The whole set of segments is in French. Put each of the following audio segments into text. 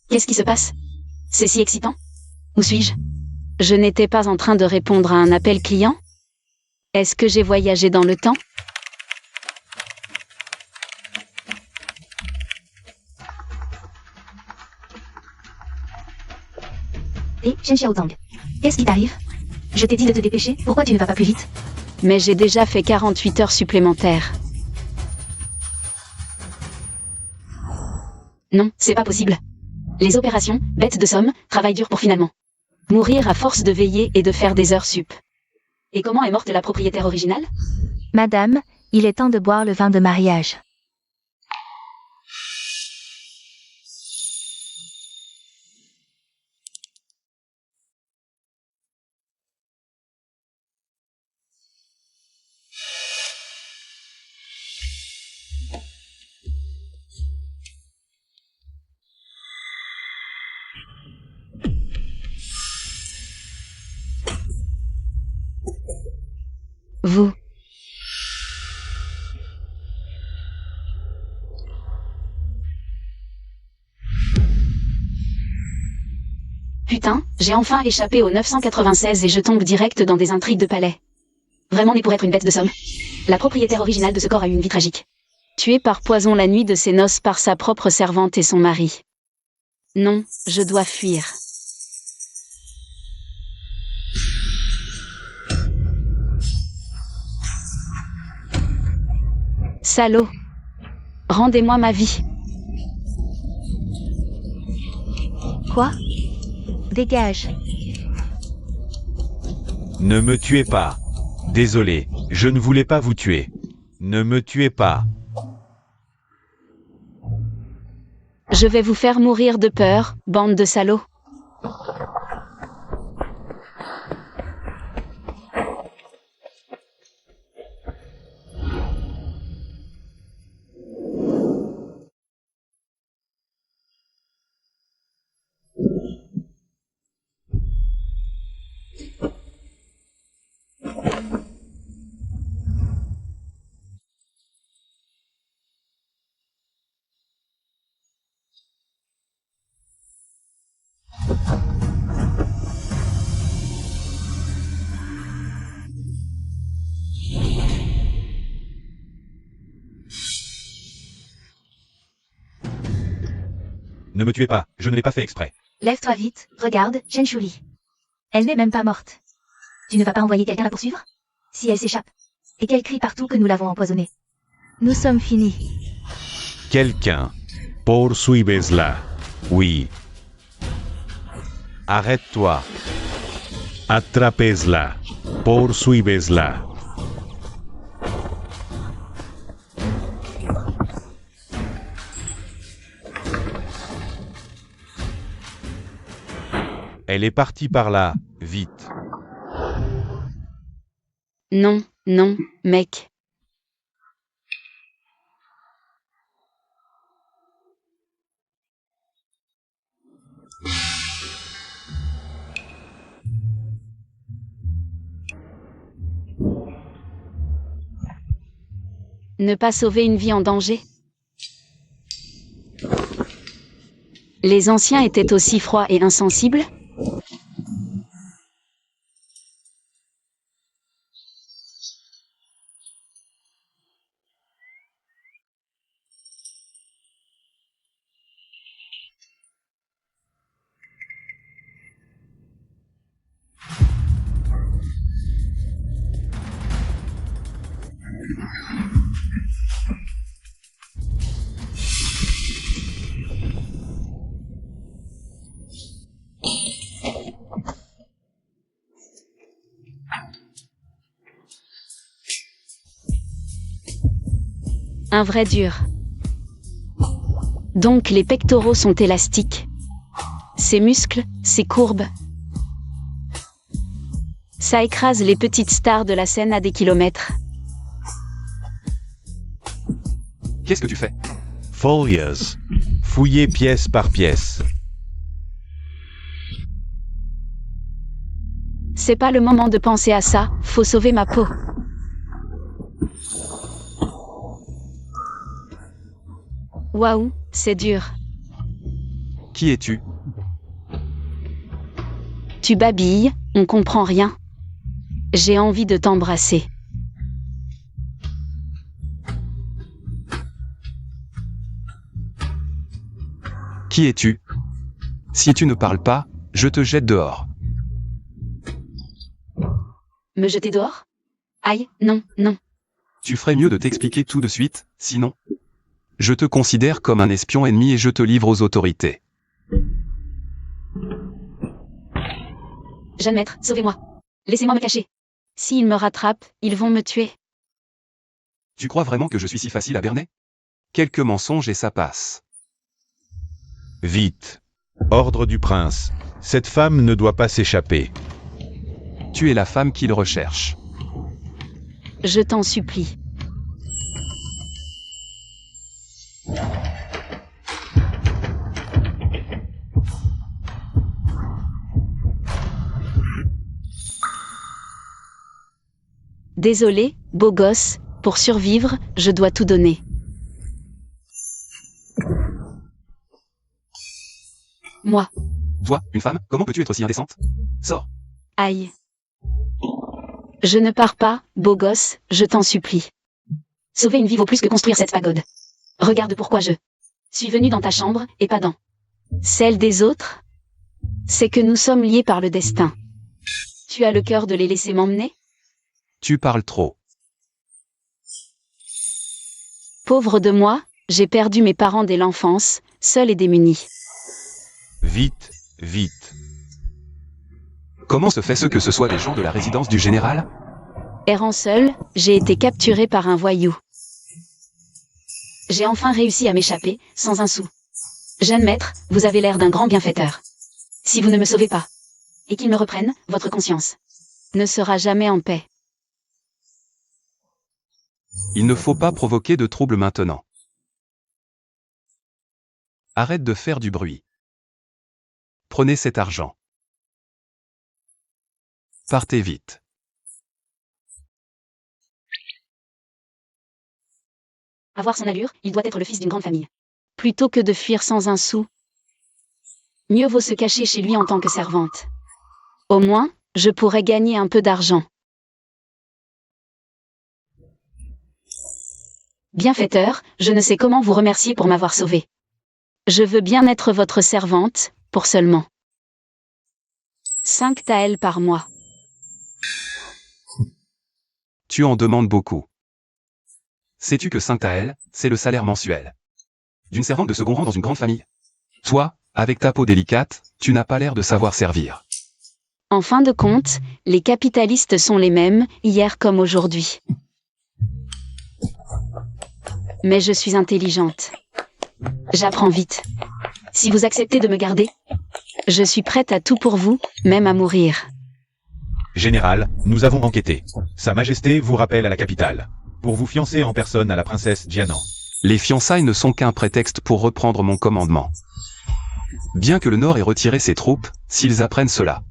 Qu'est-ce qui se passe? C'est si excitant. Où suis-je? Je n'étais pas en train de répondre à un appel client? Est-ce que j'ai voyagé dans le temps? Hé, Shen Xiaozang. Qu'est-ce qui t'arrive? Je t'ai dit de te dépêcher, pourquoi tu ne vas pas plus vite? Mais j'ai déjà fait 48 heures supplémentaires. Non, c'est pas possible. Les opérations, bêtes de somme, travail dur pour finalement mourir à force de veiller et de faire des heures sup. Et comment est morte la propriétaire originale? Madame, il est temps de boire le vin de mariage. Vous. Putain, j'ai enfin échappé au 996 et je tombe direct dans des intrigues de palais. Vraiment né pour être une bête de somme. La propriétaire originale de ce corps a eu une vie tragique. Tuée par poison la nuit de ses noces par sa propre servante et son mari. Non, je dois fuir. Salaud. Rendez-moi ma vie. Quoi? Dégage. Ne me tuez pas. Désolé, je ne voulais pas vous tuer. Ne me tuez pas. Je vais vous faire mourir de peur, bande de salauds. Ne me tuez pas, je ne l'ai pas fait exprès. Lève-toi vite, regarde, Shen Shuli. Elle n'est même pas morte. Tu ne vas pas envoyer quelqu'un la poursuivre? Si elle s'échappe, et qu'elle crie partout que nous l'avons empoisonnée. Nous sommes finis. Quelqu'un. Poursuivez-la. Oui. Arrête-toi. Attrapez-la. Poursuivez-la. Elle est partie par là, vite. Non, non, mec. Ne pas sauver une vie en danger? Les anciens étaient aussi froids et insensibles? Un vrai dur. Donc les pectoraux sont élastiques. Ces muscles, ces courbes. Ça écrase les petites stars de la scène à des kilomètres. Qu'est-ce que tu fais? Folias. Fouillez pièce par pièce. C'est pas le moment de penser à ça, faut sauver ma peau. Waouh, c'est dur. Qui es-tu? Tu babilles, on comprend rien. J'ai envie de t'embrasser. Qui es-tu? Si tu ne parles pas, je te jette dehors. Me jeter dehors? Aïe, non, non. Tu ferais mieux de t'expliquer tout de suite, sinon. Je te considère comme un espion ennemi et je te livre aux autorités. Jeune maître, sauvez-moi. Laissez-moi me cacher. S'ils me rattrapent, ils vont me tuer. Tu crois vraiment que je suis si facile à berner? Quelques mensonges et ça passe. Vite. Ordre du prince. Cette femme ne doit pas s'échapper. Tu es la femme qu'il recherche. Je t'en supplie. Désolé, beau gosse, pour survivre, je dois tout donner. Moi. Toi, une femme, comment peux-tu être aussi indécente? Sors. Aïe. Je ne pars pas, beau gosse, je t'en supplie. Sauver une vie vaut plus que construire cette pagode. Regarde pourquoi je suis venu dans ta chambre, et pas dans celle des autres. C'est que nous sommes liés par le destin. Tu as le cœur de les laisser m'emmener? Tu parles trop. Pauvre de moi, j'ai perdu mes parents dès l'enfance, seul et démuni. Vite, vite. Comment se fait-ce que ce soit les gens de la résidence du général? Errant seul, j'ai été capturé par un voyou. J'ai enfin réussi à m'échapper, sans un sou. Jeune maître, vous avez l'air d'un grand bienfaiteur. Si vous ne me sauvez pas, et qu'ils me reprennent, votre conscience ne sera jamais en paix. Il ne faut pas provoquer de troubles maintenant. Arrête de faire du bruit. Prenez cet argent. Partez vite. À voir son allure, il doit être le fils d'une grande famille. Plutôt que de fuir sans un sou, mieux vaut se cacher chez lui en tant que servante. Au moins, je pourrais gagner un peu d'argent. Bienfaiteur, je ne sais comment vous remercier pour m'avoir sauvé. Je veux bien être votre servante, pour seulement 5 taels par mois. Tu en demandes beaucoup. Sais-tu que 5 taels, c'est le salaire mensuel d'une servante de second rang dans une grande famille? Toi, avec ta peau délicate, tu n'as pas l'air de savoir servir. En fin de compte, les capitalistes sont les mêmes, hier comme aujourd'hui. Mais je suis intelligente. J'apprends vite. Si vous acceptez de me garder, je suis prête à tout pour vous, même à mourir. Général, nous avons enquêté. Sa Majesté vous rappelle à la capitale. Pour vous fiancer en personne à la princesse Dianan. Les fiançailles ne sont qu'un prétexte pour reprendre mon commandement. Bien que le Nord ait retiré ses troupes, s'ils apprennent cela,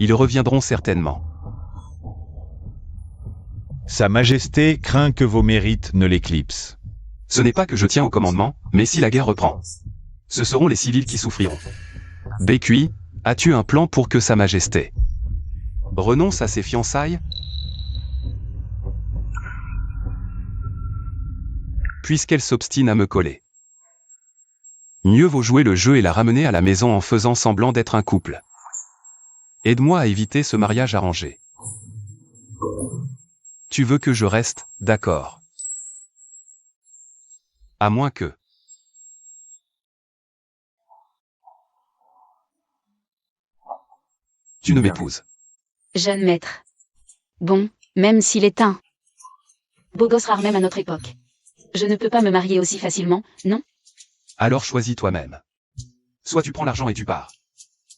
ils reviendront certainement. Sa Majesté craint que vos mérites ne l'éclipsent. Ce n'est pas que je tiens au commandement, mais si la guerre reprend, ce seront les civils qui souffriront. Bécuit, as-tu un plan pour que Sa Majesté renonce à ses fiançailles? Puisqu'elle s'obstine à me coller. Mieux vaut jouer le jeu et la ramener à la maison en faisant semblant d'être un couple. Aide-moi à éviter ce mariage arrangé. Tu veux que je reste, d'accord. À moins que... tu ne m'épouses. Jeune maître. Bon, même s'il est un beau gosse rare même à notre époque. Je ne peux pas me marier aussi facilement, non? Alors choisis toi-même. Soit tu prends l'argent et tu pars.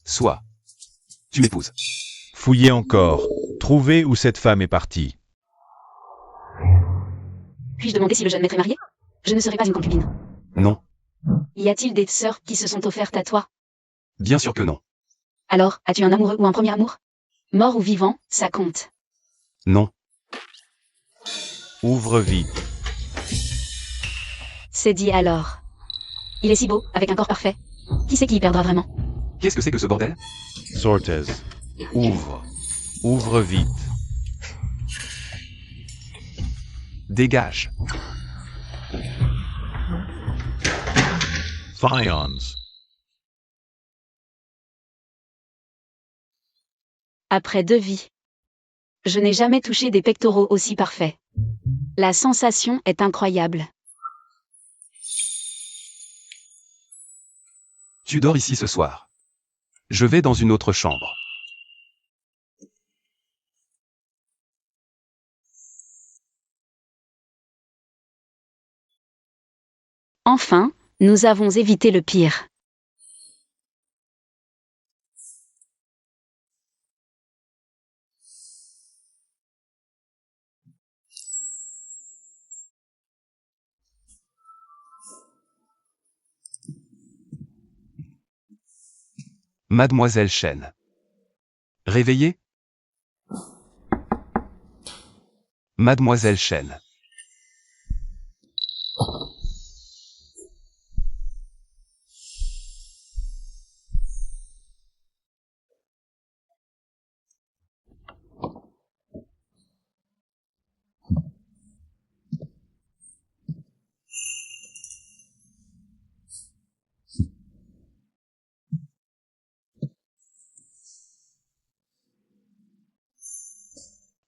Soit tu m'épouses. Fouillez encore. Trouvez où cette femme est partie. Puis-je demander si le jeune maître est marié? Je ne serai pas une concubine. Non. Y a-t-il des sœurs qui se sont offertes à toi? Bien sûr que non. Alors, as-tu un amoureux ou un premier amour? Mort ou vivant, ça compte. Non. Ouvre vite. C'est dit alors. Il est si beau, avec un corps parfait. Qui c'est qui y perdra vraiment? Qu'est-ce que c'est que ce bordel? Sortez. Ouvre. Ouvre vite. Dégage. Fions. Après 2 vies. Je n'ai jamais touché des pectoraux aussi parfaits. La sensation est incroyable. Tu dors ici ce soir. Je vais dans une autre chambre. Enfin, nous avons évité le pire. Mademoiselle Chen. Réveillée? Mademoiselle Chen.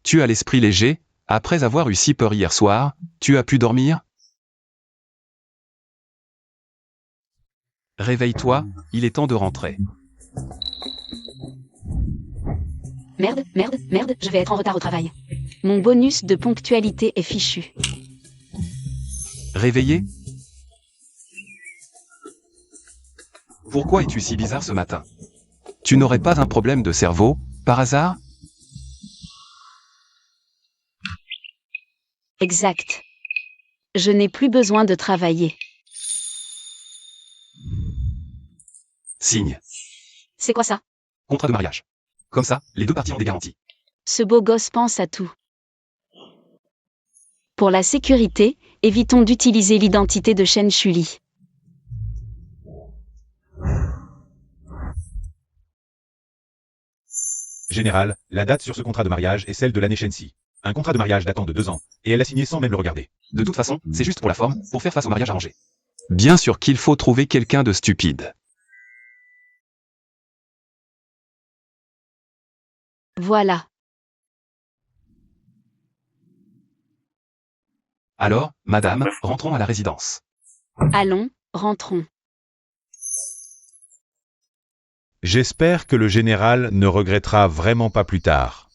Tu as l'esprit léger, après avoir eu si peur hier soir, tu as pu dormir? Réveille-toi, il est temps de rentrer. Merde, merde, merde, je vais être en retard au travail. Mon bonus de ponctualité est fichu. Réveillé? Pourquoi es-tu si bizarre ce matin? Tu n'aurais pas un problème de cerveau, par hasard? Exact. Je n'ai plus besoin de travailler. Signe. C'est quoi ça? Contrat de mariage. Comme ça, les deux parties ont des garanties. Ce beau gosse pense à tout. Pour la sécurité, évitons d'utiliser l'identité de Chen Shuli. Général, la date sur ce contrat de mariage est celle de l'année Shensi. Un contrat de mariage datant de 2 ans, et elle l'a signé sans même le regarder. De toute façon, c'est juste pour la forme, pour faire face au mariage arrangé. Bien sûr qu'il faut trouver quelqu'un de stupide. Voilà. Alors, madame, rentrons à la résidence. Allons, rentrons. J'espère que le général ne regrettera vraiment pas plus tard.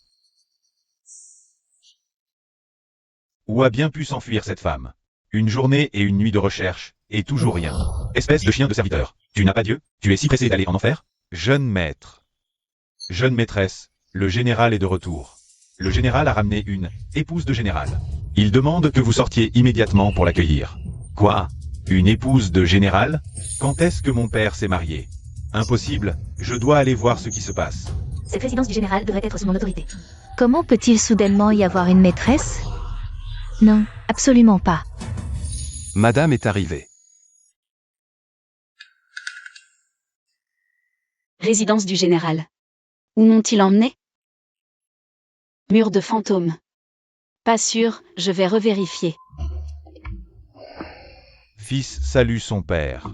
Où a bien pu s'enfuir cette femme? Une journée et une nuit de recherche, et toujours rien. Espèce de chien de serviteur. Tu n'as pas Dieu? Tu es si pressé d'aller en enfer? Jeune maître. Jeune maîtresse, le général est de retour. Le général a ramené une épouse de général. Il demande que vous sortiez immédiatement pour l'accueillir. Quoi? Une épouse de général? Quand est-ce que mon père s'est marié? Impossible, je dois aller voir ce qui se passe. Cette résidence du général devrait être sous mon autorité. Comment peut-il soudainement y avoir une maîtresse? Non, absolument pas. Madame est arrivée. Résidence du général. Où m'ont-ils emmené? Mur de fantôme. Pas sûr, je vais revérifier. Fils salue son père.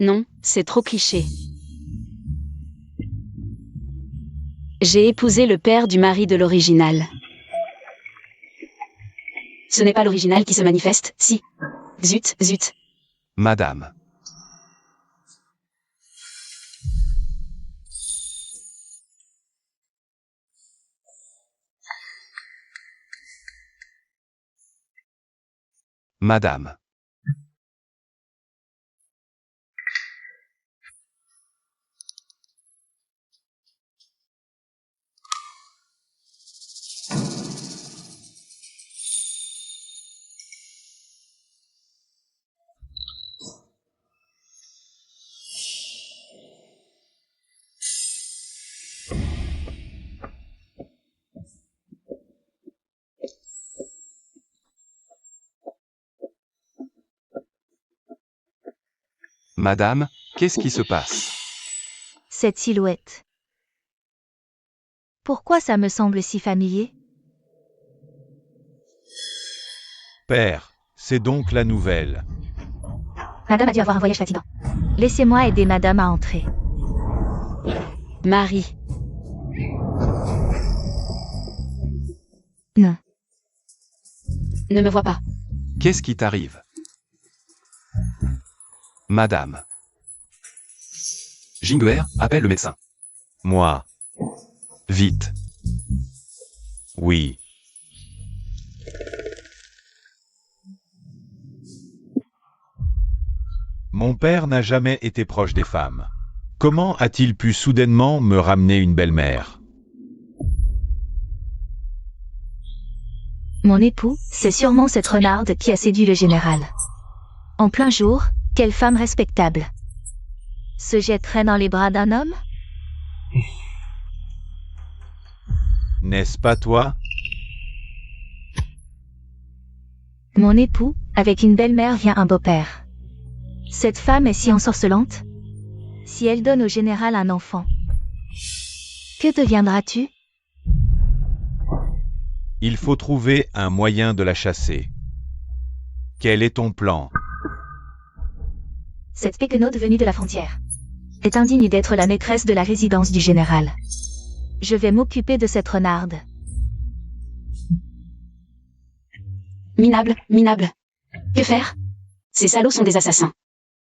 Non, c'est trop cliché. J'ai épousé le père du mari de l'original. Ce n'est pas l'original qui se manifeste, si. Zut, zut. Madame. Madame. Madame, Qu'est-ce qui se passe? Cette silhouette. Pourquoi ça me semble si familier? Père, c'est donc la nouvelle. Madame a dû avoir un voyage fatigant. Laissez-moi aider madame à entrer. Marie, Non. ne me vois pas. Qu'est-ce qui t'arrive? Madame. Jinguer, appelle le médecin. Moi. Vite. Oui. Mon père n'a jamais été proche des femmes. Comment a-t-il pu soudainement me ramener une belle-mère? Mon époux, c'est sûrement cette renarde qui a séduit le général. En plein jour, quelle femme respectable. Se jetterait dans les bras d'un homme? N'est-ce pas toi? Mon époux, avec une belle-mère vient un beau-père. Cette femme est si ensorcelante. Si elle donne au général un enfant, que deviendras-tu? Il faut trouver un moyen de la chasser. Quel est ton plan? Cette péquenaude venue de la frontière est indigne d'être la maîtresse de la résidence du général. Je vais m'occuper de cette renarde. Minable, minable. Que faire? Ces salauds sont des assassins.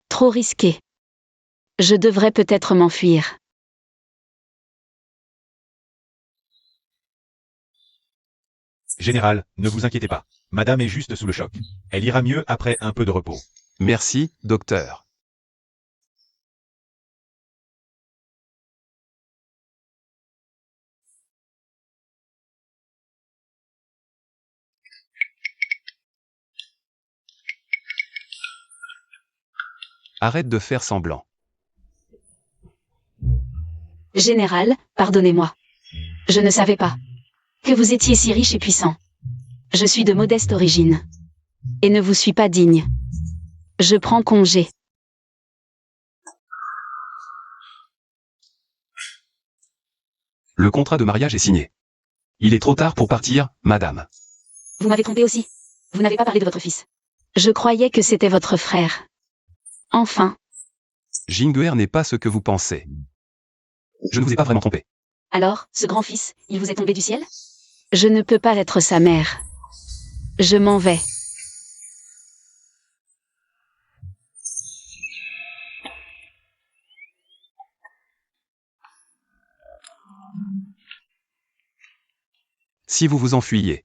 Trop risqué. Je devrais peut-être m'enfuir. Général, ne vous inquiétez pas. Madame est juste sous le choc. Elle ira mieux après un peu de repos. Merci, docteur. Arrête de faire semblant. Général, pardonnez-moi. Je ne savais pas que vous étiez si riche et puissant. Je suis de modeste origine. Et ne vous suis pas digne. Je prends congé. Le contrat de mariage est signé. Il est trop tard pour partir, madame. Vous m'avez trompé aussi. Vous n'avez pas parlé de votre fils. Je croyais que c'était votre frère. Enfin. Jinguer n'est pas ce que vous pensez. Je ne vous ai pas vraiment trompé. Alors, ce grand-fils, il vous est tombé du ciel? Je ne peux pas être sa mère. Je m'en vais. Si vous vous enfuyez,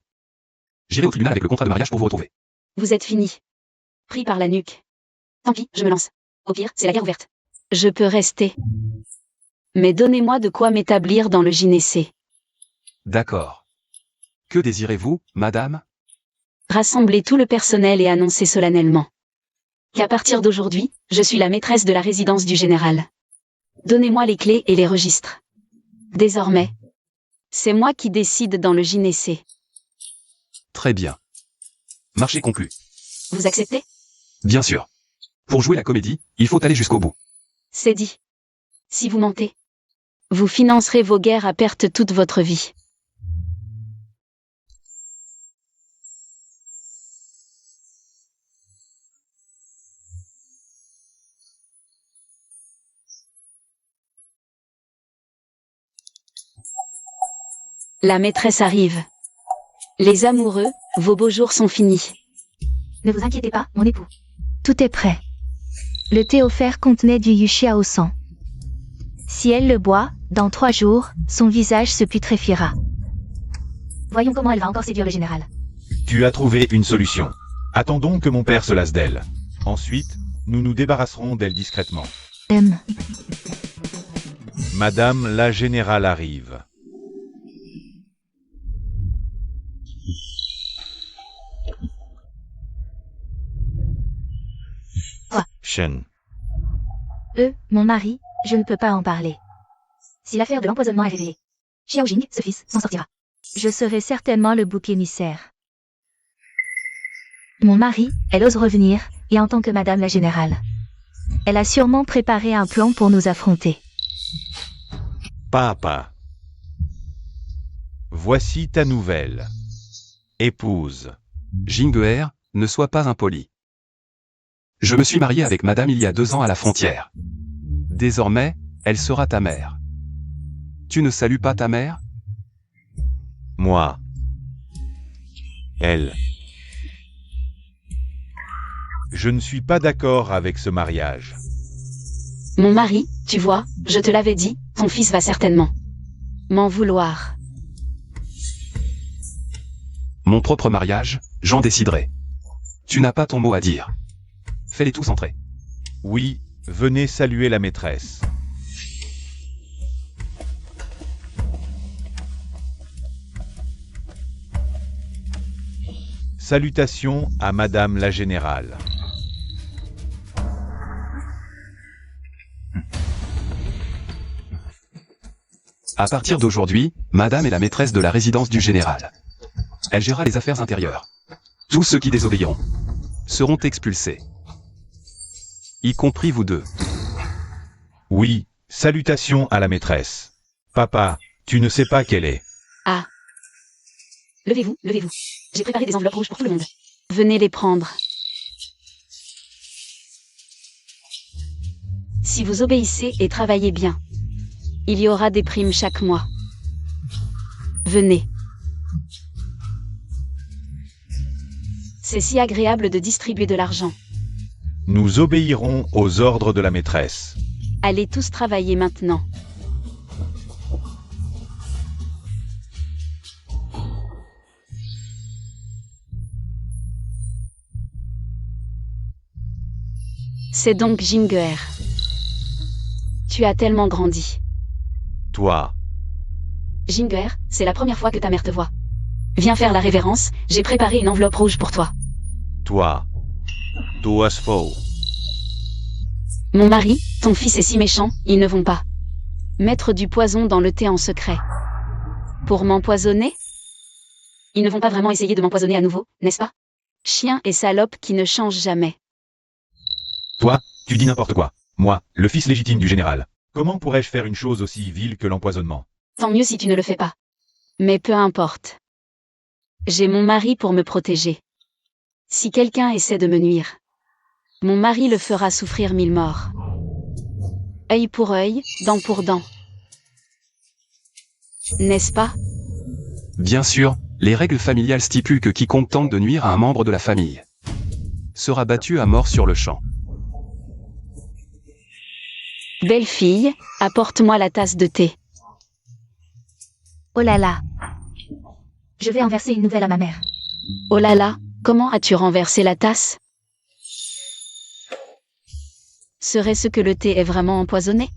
j'irai au tribunal avec le contrat de mariage pour vous retrouver. Vous êtes fini. Pris par la nuque. Tant pis, je me lance. Au pire, c'est la guerre ouverte. Je peux rester. Mais donnez-moi de quoi m'établir dans le gynécée. D'accord. Que désirez-vous, madame? Rassembler tout le personnel et annoncer solennellement qu'à partir d'aujourd'hui, je suis la maîtresse de la résidence du général. Donnez-moi les clés et les registres. Désormais, c'est moi qui décide dans le gynécée. Très bien. Marché conclu. Vous acceptez? Bien sûr. Pour jouer la comédie, il faut aller jusqu'au bout. C'est dit. Si vous mentez, vous financerez vos guerres à perte toute votre vie. La maîtresse arrive. Les amoureux, vos beaux jours sont finis. Ne vous inquiétez pas, mon époux. Tout est prêt. Le thé offert contenait du yuchia au sang. Si elle le boit, dans 3 jours, son visage se putréfiera. Voyons comment elle va encore séduire le général. Tu as trouvé une solution. Attendons que mon père se lasse d'elle. Ensuite, nous nous débarrasserons d'elle discrètement. Madame la générale arrive. Quoi? Shen. Mon mari, je ne peux pas en parler. Si l'affaire de l'empoisonnement est révélée, Xiao Jing, ce fils, s'en sortira. Je serai certainement le bouc émissaire. Mon mari, elle ose revenir, et en tant que madame la générale. Elle a sûrement préparé un plan pour nous affronter. Papa. Voici ta nouvelle épouse. Jinguer, ne sois pas impoli. Je me suis marié avec madame il y a 2 ans à la frontière. Désormais, elle sera ta mère. Tu ne salues pas ta mère? Moi. Elle. Je ne suis pas d'accord avec ce mariage. Mon mari, tu vois, je te l'avais dit, ton fils va certainement m'en vouloir. Mon propre mariage, j'en déciderai. Tu n'as pas ton mot à dire. Fais-les tous entrer. Oui, venez saluer la maîtresse. Salutations à Madame la Générale. À partir d'aujourd'hui, madame est la maîtresse de la résidence du général. Elle gérera les affaires intérieures. Tous ceux qui désobéiront seront expulsés. Y compris vous deux. Oui, salutations à la maîtresse. Papa, tu ne sais pas quelle est. Ah. Levez-vous, levez-vous. J'ai préparé des enveloppes rouges pour tout le monde. Venez les prendre. Si vous obéissez et travaillez bien, il y aura des primes chaque mois. Venez. C'est si agréable de distribuer de l'argent. Nous obéirons aux ordres de la maîtresse. Allez tous travailler maintenant. C'est donc Jinguer. Tu as tellement grandi. Toi. Jinguer, c'est la première fois que ta mère te voit. Viens faire la révérence, j'ai préparé une enveloppe rouge pour toi. Toi. Toas faux. Mon mari, ton fils est si méchant, ils ne vont pas mettre du poison dans le thé en secret. Pour m'empoisonner? Ils ne vont pas vraiment essayer de m'empoisonner à nouveau, n'est-ce pas? Chien et salope qui ne changent jamais. Toi, tu dis n'importe quoi. Moi, le fils légitime du général. Comment pourrais-je faire une chose aussi vile que l'empoisonnement? Tant mieux si tu ne le fais pas. Mais peu importe. J'ai mon mari pour me protéger. Si quelqu'un essaie de me nuire, mon mari le fera souffrir 1000 morts. Œil pour œil, dent pour dent. N'est-ce pas? Bien sûr, les règles familiales stipulent que quiconque tente de nuire à un membre de la famille sera battu à mort sur le champ. Belle fille, apporte-moi la tasse de thé. Oh là là. Je vais en verser une nouvelle à ma mère. Oh là là, comment as-tu renversé la tasse? Serait-ce que le thé est vraiment empoisonné?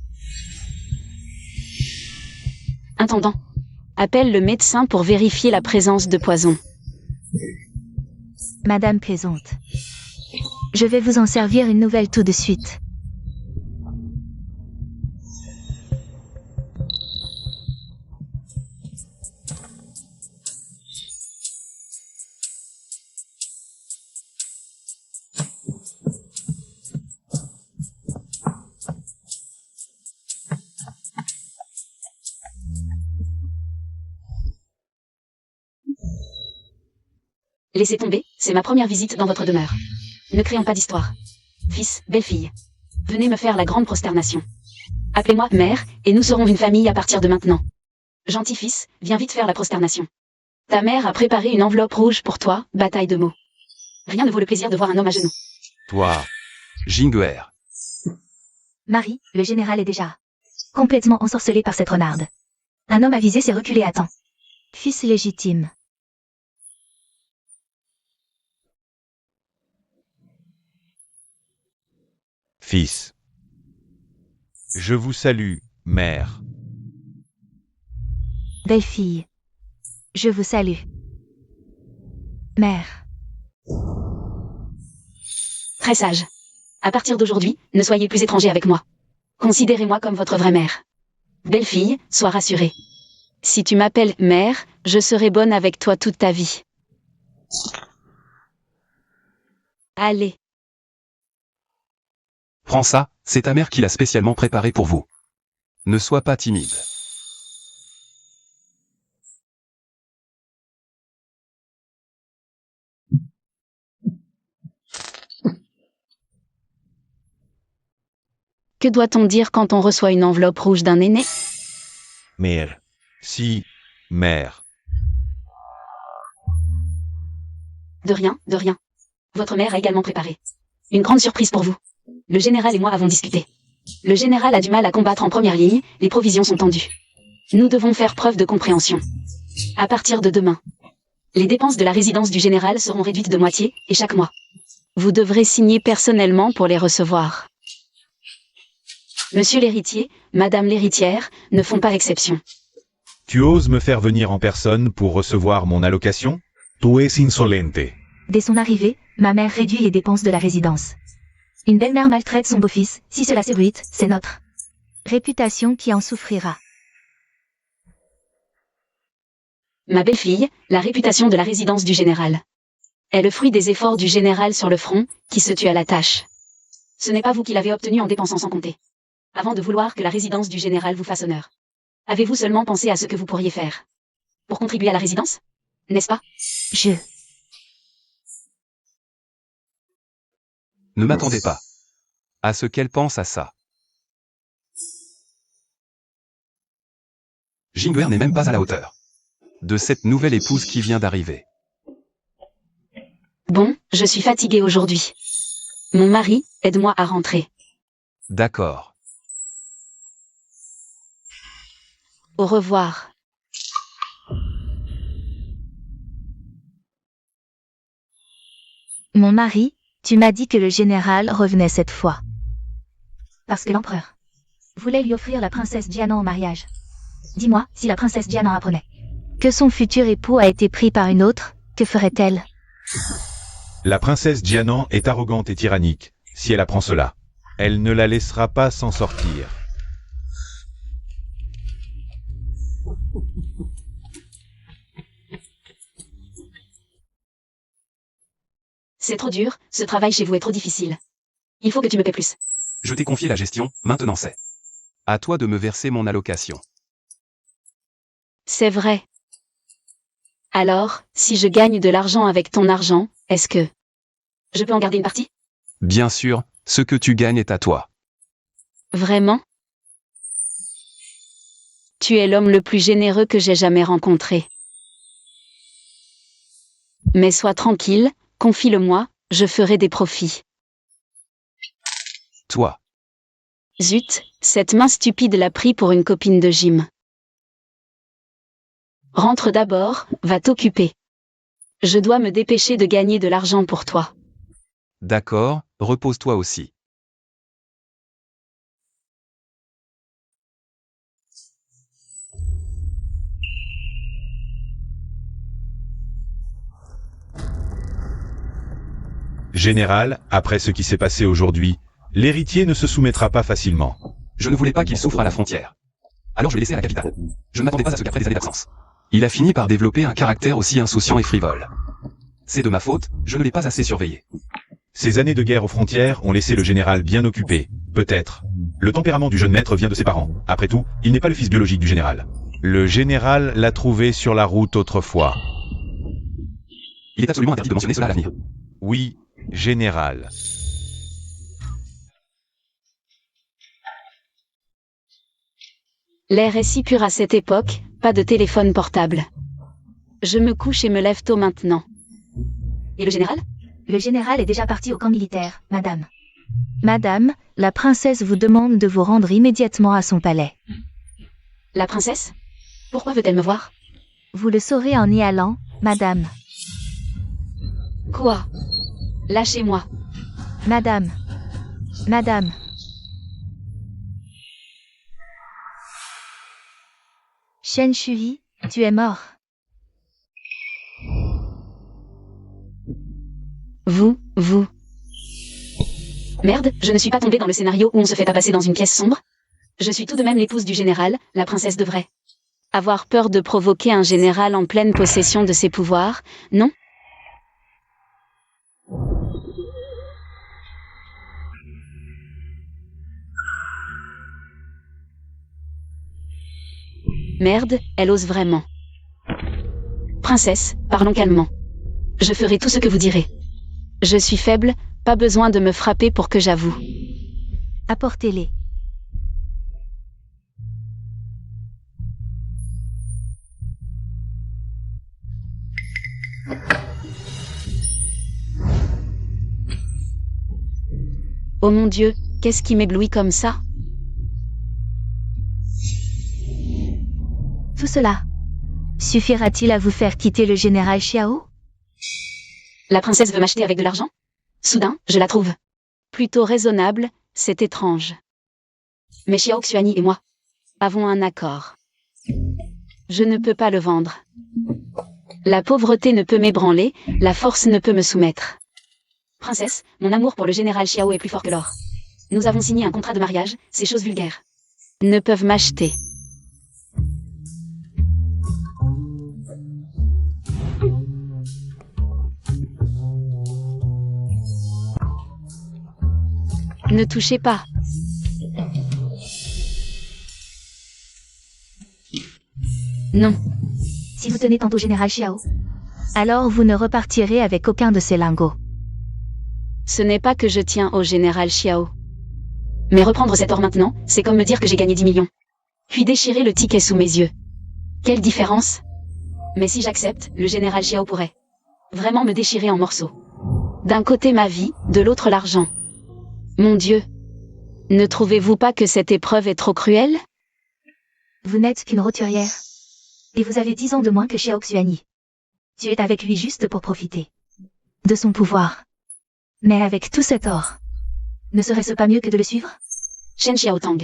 Intendant, appelle le médecin pour vérifier la présence de poison. Madame plaisante. Je vais vous en servir une nouvelle tout de suite. Laissez tomber, c'est ma première visite dans votre demeure. Ne créons pas d'histoire. Fils, belle-fille. Venez me faire la grande prosternation. Appelez-moi mère, et nous serons une famille à partir de maintenant. Gentil fils, viens vite faire la prosternation. Ta mère a préparé une enveloppe rouge pour toi, bataille de mots. Rien ne vaut le plaisir de voir un homme à genoux. Toi. Jinguer. Marie, le général est déjà complètement ensorcelé par cette renarde. Un homme avisé s'est reculé à temps. Fils légitime. Fils. Je vous salue, mère. Belle-fille. Je vous salue. Mère. Très sage. À partir d'aujourd'hui, ne soyez plus étrangers avec moi. Considérez-moi comme votre vraie mère. Belle-fille, sois rassurée. Si tu m'appelles mère, je serai bonne avec toi toute ta vie. Allez. Prends ça, c'est ta mère qui l'a spécialement préparé pour vous. Ne sois pas timide. Que doit-on dire quand on reçoit une enveloppe rouge d'un aîné? Mère. Si, mère. De rien, de rien. Votre mère a également préparé une grande surprise pour vous. Le général et moi avons discuté. Le général a du mal à combattre en première ligne, les provisions sont tendues. Nous devons faire preuve de compréhension. À partir de demain, les dépenses de la résidence du général seront réduites de moitié, et chaque mois. Vous devrez signer personnellement pour les recevoir. Monsieur l'héritier, Madame l'héritière, ne font pas exception. Tu oses me faire venir en personne pour recevoir mon allocation? Tu es insolente. Dès son arrivée, ma mère réduit les dépenses de la résidence. Une belle-mère maltraite son beau-fils, si cela s'ébruite, c'est notre réputation qui en souffrira. Ma belle-fille, la réputation de la résidence du général est le fruit des efforts du général sur le front, qui se tue à la tâche. Ce n'est pas vous qui l'avez obtenu en dépensant sans compter. Avant de vouloir que la résidence du général vous fasse honneur, avez-vous seulement pensé à ce que vous pourriez faire pour contribuer à la résidence? N'est-ce pas? Ne m'attendez pas à ce qu'elle pense à ça. Jinguer n'est même pas à la hauteur de cette nouvelle épouse qui vient d'arriver. Bon, je suis fatiguée aujourd'hui. Mon mari, aide-moi à rentrer. D'accord. Au revoir. Mon mari, tu m'as dit que le général revenait cette fois. Parce que l'empereur voulait lui offrir la princesse Diana en mariage. Dis-moi, si la princesse Diana apprenait que son futur époux a été pris par une autre, que ferait-elle? La princesse Dianan est arrogante et tyrannique. Si elle apprend cela, elle ne la laissera pas s'en sortir. C'est trop dur, ce travail chez vous est trop difficile. Il faut que tu me paies plus. Je t'ai confié la gestion, maintenant c'est à toi de me verser mon allocation. C'est vrai. Alors, si je gagne de l'argent avec ton argent, est-ce que je peux en garder une partie? Bien sûr, ce que tu gagnes est à toi. Vraiment? Tu es l'homme le plus généreux que j'ai jamais rencontré. Mais sois tranquille, confie-le-moi, je ferai des profits. Toi. Zut, cette main stupide l'a pris pour une copine de gym. Rentre d'abord, va t'occuper. Je dois me dépêcher de gagner de l'argent pour toi. D'accord, repose-toi aussi. Général, après ce qui s'est passé aujourd'hui, l'héritier ne se soumettra pas facilement. Je ne voulais pas qu'il souffre à la frontière. Alors je l'ai laissé à la capitale. Je ne m'attendais pas à ce qu'après des années d'absence, il a fini par développer un caractère aussi insouciant et frivole. C'est de ma faute, je ne l'ai pas assez surveillé. Ces années de guerre aux frontières ont laissé le général bien occupé, peut-être. Le tempérament du jeune maître vient de ses parents. Après tout, il n'est pas le fils biologique du général. Le général l'a trouvé sur la route autrefois. Il est absolument interdit de mentionner cela à l'avenir. Oui, général. L'air est si pur à cette époque, pas de téléphone portable. Je me couche et me lève tôt maintenant. Et le général? Le général est déjà parti au camp militaire, madame. Madame, la princesse vous demande de vous rendre immédiatement à son palais. La princesse? Pourquoi veut-elle me voir? Vous le saurez en y allant, madame. Quoi? Lâchez-moi. Madame. Madame. Shen Shui, tu es mort. Vous. Merde, je ne suis pas tombée dans le scénario où on se fait tabasser dans une pièce sombre. Je suis tout de même l'épouse du général, la princesse devrait avoir peur de provoquer un général en pleine possession de ses pouvoirs, non? Merde, elle ose vraiment. Princesse, parlons calmement. Je ferai tout ce que vous direz. Je suis faible, pas besoin de me frapper pour que j'avoue. Apportez-les. Oh mon Dieu, qu'est-ce qui m'éblouit comme ça? Tout cela suffira-t-il à vous faire quitter le général Xiao? La princesse veut m'acheter avec de l'argent? Soudain, je la trouve plutôt raisonnable, c'est étrange. Mais Xiao Xuani et moi avons un accord. Je ne peux pas le vendre. La pauvreté ne peut m'ébranler, la force ne peut me soumettre. Princesse, mon amour pour le général Xiao est plus fort que l'or. Nous avons signé un contrat de mariage, ces choses vulgaires ne peuvent m'acheter. Ne touchez pas. Non. Si vous tenez tant au général Xiao, alors vous ne repartirez avec aucun de ces lingots. Ce n'est pas que je tiens au général Xiao. Mais reprendre cet or maintenant, c'est comme me dire que j'ai gagné 10 millions. Puis déchirer le ticket sous mes yeux. Quelle différence? Mais si j'accepte, le général Xiao pourrait vraiment me déchirer en morceaux. D'un côté ma vie, de l'autre l'argent. Mon Dieu. Ne trouvez-vous pas que cette épreuve est trop cruelle? Vous n'êtes qu'une roturière. Et vous avez 10 ans de moins que Xiao Xuani. Tu es avec lui juste pour profiter de son pouvoir. Mais avec tout cet or, ne serait-ce pas mieux que de le suivre? Shen Xiaotang.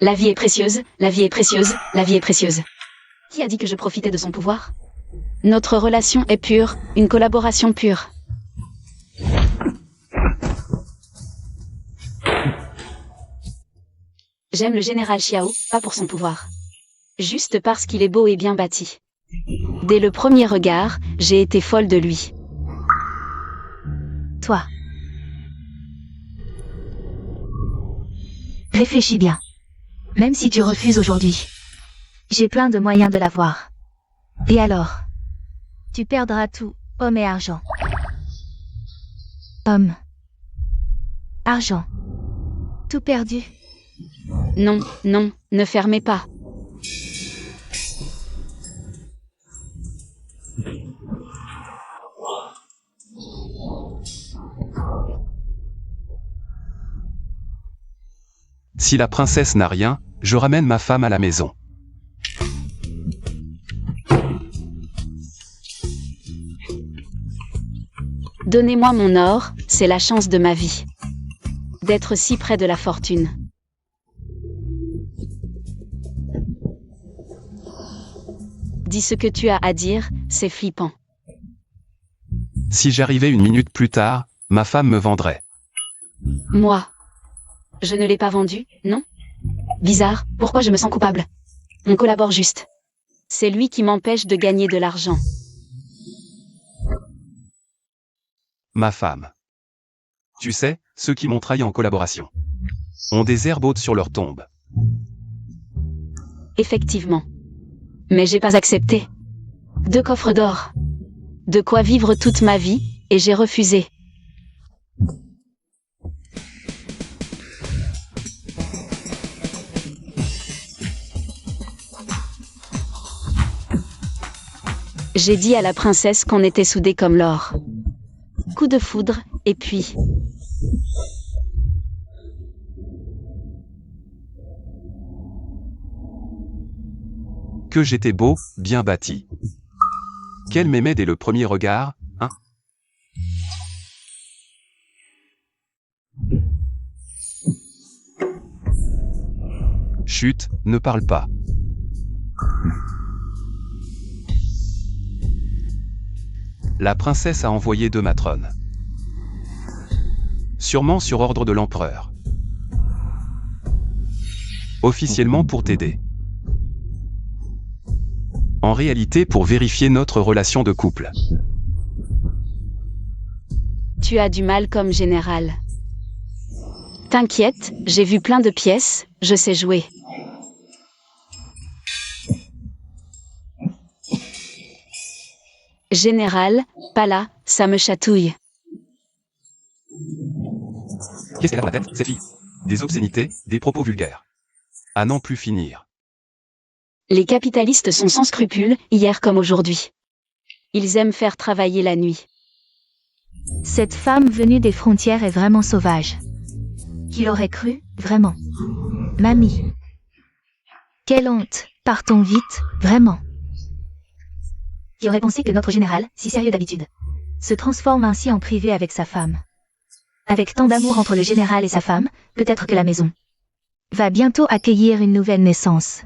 La vie est précieuse, la vie est précieuse, la vie est précieuse. Qui a dit que je profitais de son pouvoir? Notre relation est pure, une collaboration pure. J'aime le général Xiao, pas pour son pouvoir. Juste parce qu'il est beau et bien bâti. Dès le premier regard, j'ai été folle de lui. Toi. Réfléchis bien. Même si tu refuses aujourd'hui, j'ai plein de moyens de l'avoir. Et alors? Tu perdras tout, homme et argent. Homme. Argent. Tout perdu. Non, non, ne fermez pas. Si la princesse n'a rien, je ramène ma femme à la maison. Donnez-moi mon or, c'est la chance de ma vie. D'être si près de la fortune. Dis ce que tu as à dire, c'est flippant. Si j'arrivais une minute plus tard, ma femme me vendrait. Moi. Je ne l'ai pas vendu, non? Bizarre, pourquoi je me sens coupable? On collabore juste. C'est lui qui m'empêche de gagner de l'argent. Ma femme. Tu sais, ceux qui m'ont trahi en collaboration ont des herbes hautes sur leur tombe. Effectivement. Mais j'ai pas accepté. 2 coffres d'or. De quoi vivre toute ma vie, et j'ai refusé. J'ai dit à la princesse qu'on était soudés comme l'or. Coup de foudre, et puis... Que j'étais beau, bien bâti. Qu'elle m'aimait dès le premier regard, hein? Chut, ne parle pas. La princesse a envoyé 2 matrones. Sûrement sur ordre de l'empereur. Officiellement pour t'aider. En réalité pour vérifier notre relation de couple. Tu as du mal comme général. T'inquiète, j'ai vu plein de pièces, je sais jouer. Général, pas là, ça me chatouille. Qu'est-ce qu'elle a dans la tête, cette fille? Des obscénités, des propos vulgaires. À n'en plus finir. Les capitalistes sont sans scrupules, hier comme aujourd'hui. Ils aiment faire travailler la nuit. Cette femme venue des frontières est vraiment sauvage. Qui l'aurait cru, vraiment? Mamie. Quelle honte, partons vite, vraiment. Qui aurait pensé que notre général, si sérieux d'habitude, se transforme ainsi en privé avec sa femme. Avec tant d'amour entre le général et sa femme, peut-être que la maison va bientôt accueillir une nouvelle naissance.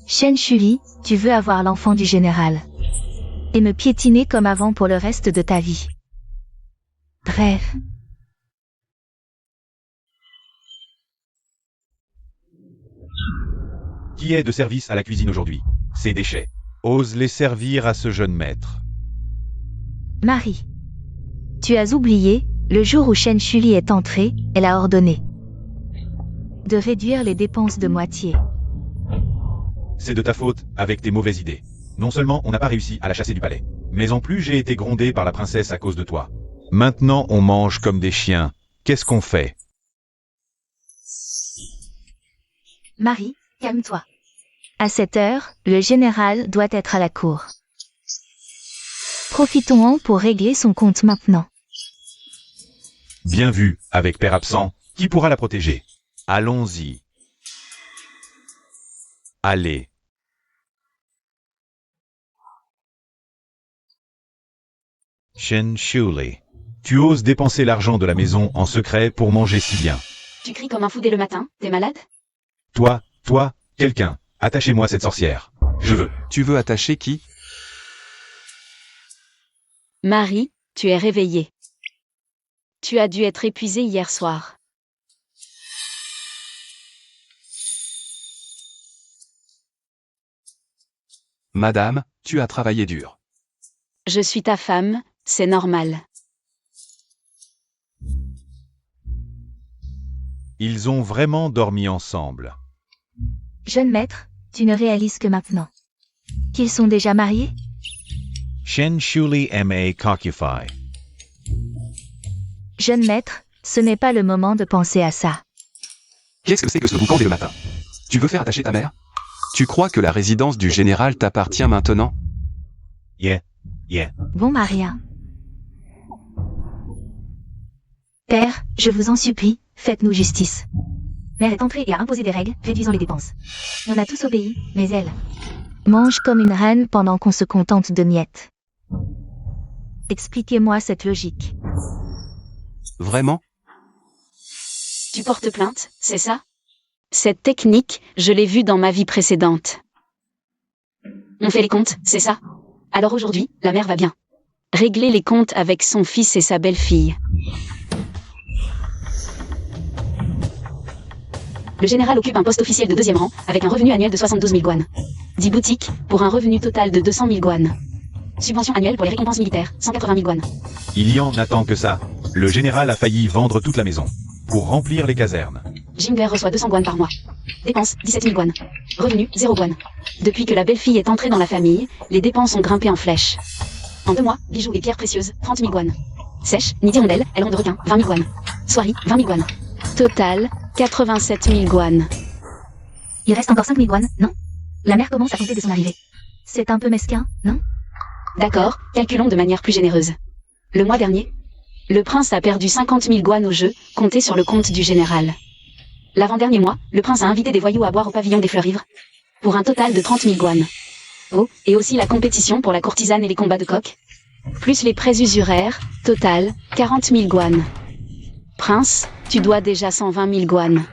Chen Shuli, tu veux avoir l'enfant du général. Et me piétiner comme avant pour le reste de ta vie. Bref. Qui est de service à la cuisine aujourd'hui? Ces déchets. Ose les servir à ce jeune maître. Marie. Tu as oublié, le jour où Chen Shuli est entrée, elle a ordonné de réduire les dépenses de moitié. C'est de ta faute, avec tes mauvaises idées. Non seulement on n'a pas réussi à la chasser du palais, mais en plus j'ai été grondé par la princesse à cause de toi. Maintenant on mange comme des chiens. Qu'est-ce qu'on fait? Marie, calme-toi. À cette heure, le général doit être à la cour. Profitons-en pour régler son compte maintenant. Bien vu, avec père absent, qui pourra la protéger? Allons-y. Allez. Chen Shuli, tu oses dépenser l'argent de la maison en secret pour manger si bien. Tu cries comme un fou dès le matin, t'es malade? Toi, quelqu'un, attachez-moi cette sorcière. Je veux. Tu veux attacher qui? Marie, tu es réveillée. Tu as dû être épuisée hier soir. Madame, tu as travaillé dur. Je suis ta femme, c'est normal. Ils ont vraiment dormi ensemble. Jeune maître, tu ne réalises que maintenant qu'ils sont déjà mariés? Chen Shuli M.A. Cockify. Jeune maître, ce n'est pas le moment de penser à ça. Qu'est-ce que c'est que ce boucan dès le matin? Tu veux faire attacher ta mère? Tu crois que la résidence du général t'appartient maintenant? Yeah. Bon Maria. Père, je vous en supplie, faites-nous justice. Mère est entrée et a imposé des règles, réduisant les dépenses. On a tous obéi, mais elle mange comme une reine pendant qu'on se contente de miettes. Expliquez-moi cette logique. Vraiment? Tu portes plainte, c'est ça? Cette technique, je l'ai vue dans ma vie précédente. On fait les comptes, c'est ça? Alors aujourd'hui, la mère va bien régler les comptes avec son fils et sa belle-fille. Le général occupe un poste officiel de 2e rang, avec un revenu annuel de 72 000 guan. 10 boutiques, pour un revenu total de 200 000 guan. Subvention annuelle pour les récompenses militaires, 180 000 guan. Il y en a tant que ça. Le général a failli vendre toute la maison. Pour remplir les casernes. Ginger reçoit 200 guan par mois. Dépenses, 17 000 guan. Revenu, 0 guan. Depuis que la belle-fille est entrée dans la famille, les dépenses ont grimpé en flèche. En 2 mois, bijoux et pierres précieuses, 30 000 guan. Sèche, nid d'hirondelle, aileron de requin, 20 000 guan. Soirée, 20 000 guan. Total, 87 000 guan. Il reste encore 5 000 guan, non? La mère commence à compter de son arrivée. C'est un peu mesquin, non? D'accord, calculons de manière plus généreuse. Le mois dernier, le prince a perdu 50 000 guan au jeu, compté sur le compte du général. L'avant-dernier mois, le prince a invité des voyous à boire au pavillon des fleurs ivres, pour un total de 30 000 guan. Oh, et aussi la compétition pour la courtisane et les combats de coq. Plus les prêts usuraires, total, 40 000 guan. Prince, tu dois déjà 120 000 guan.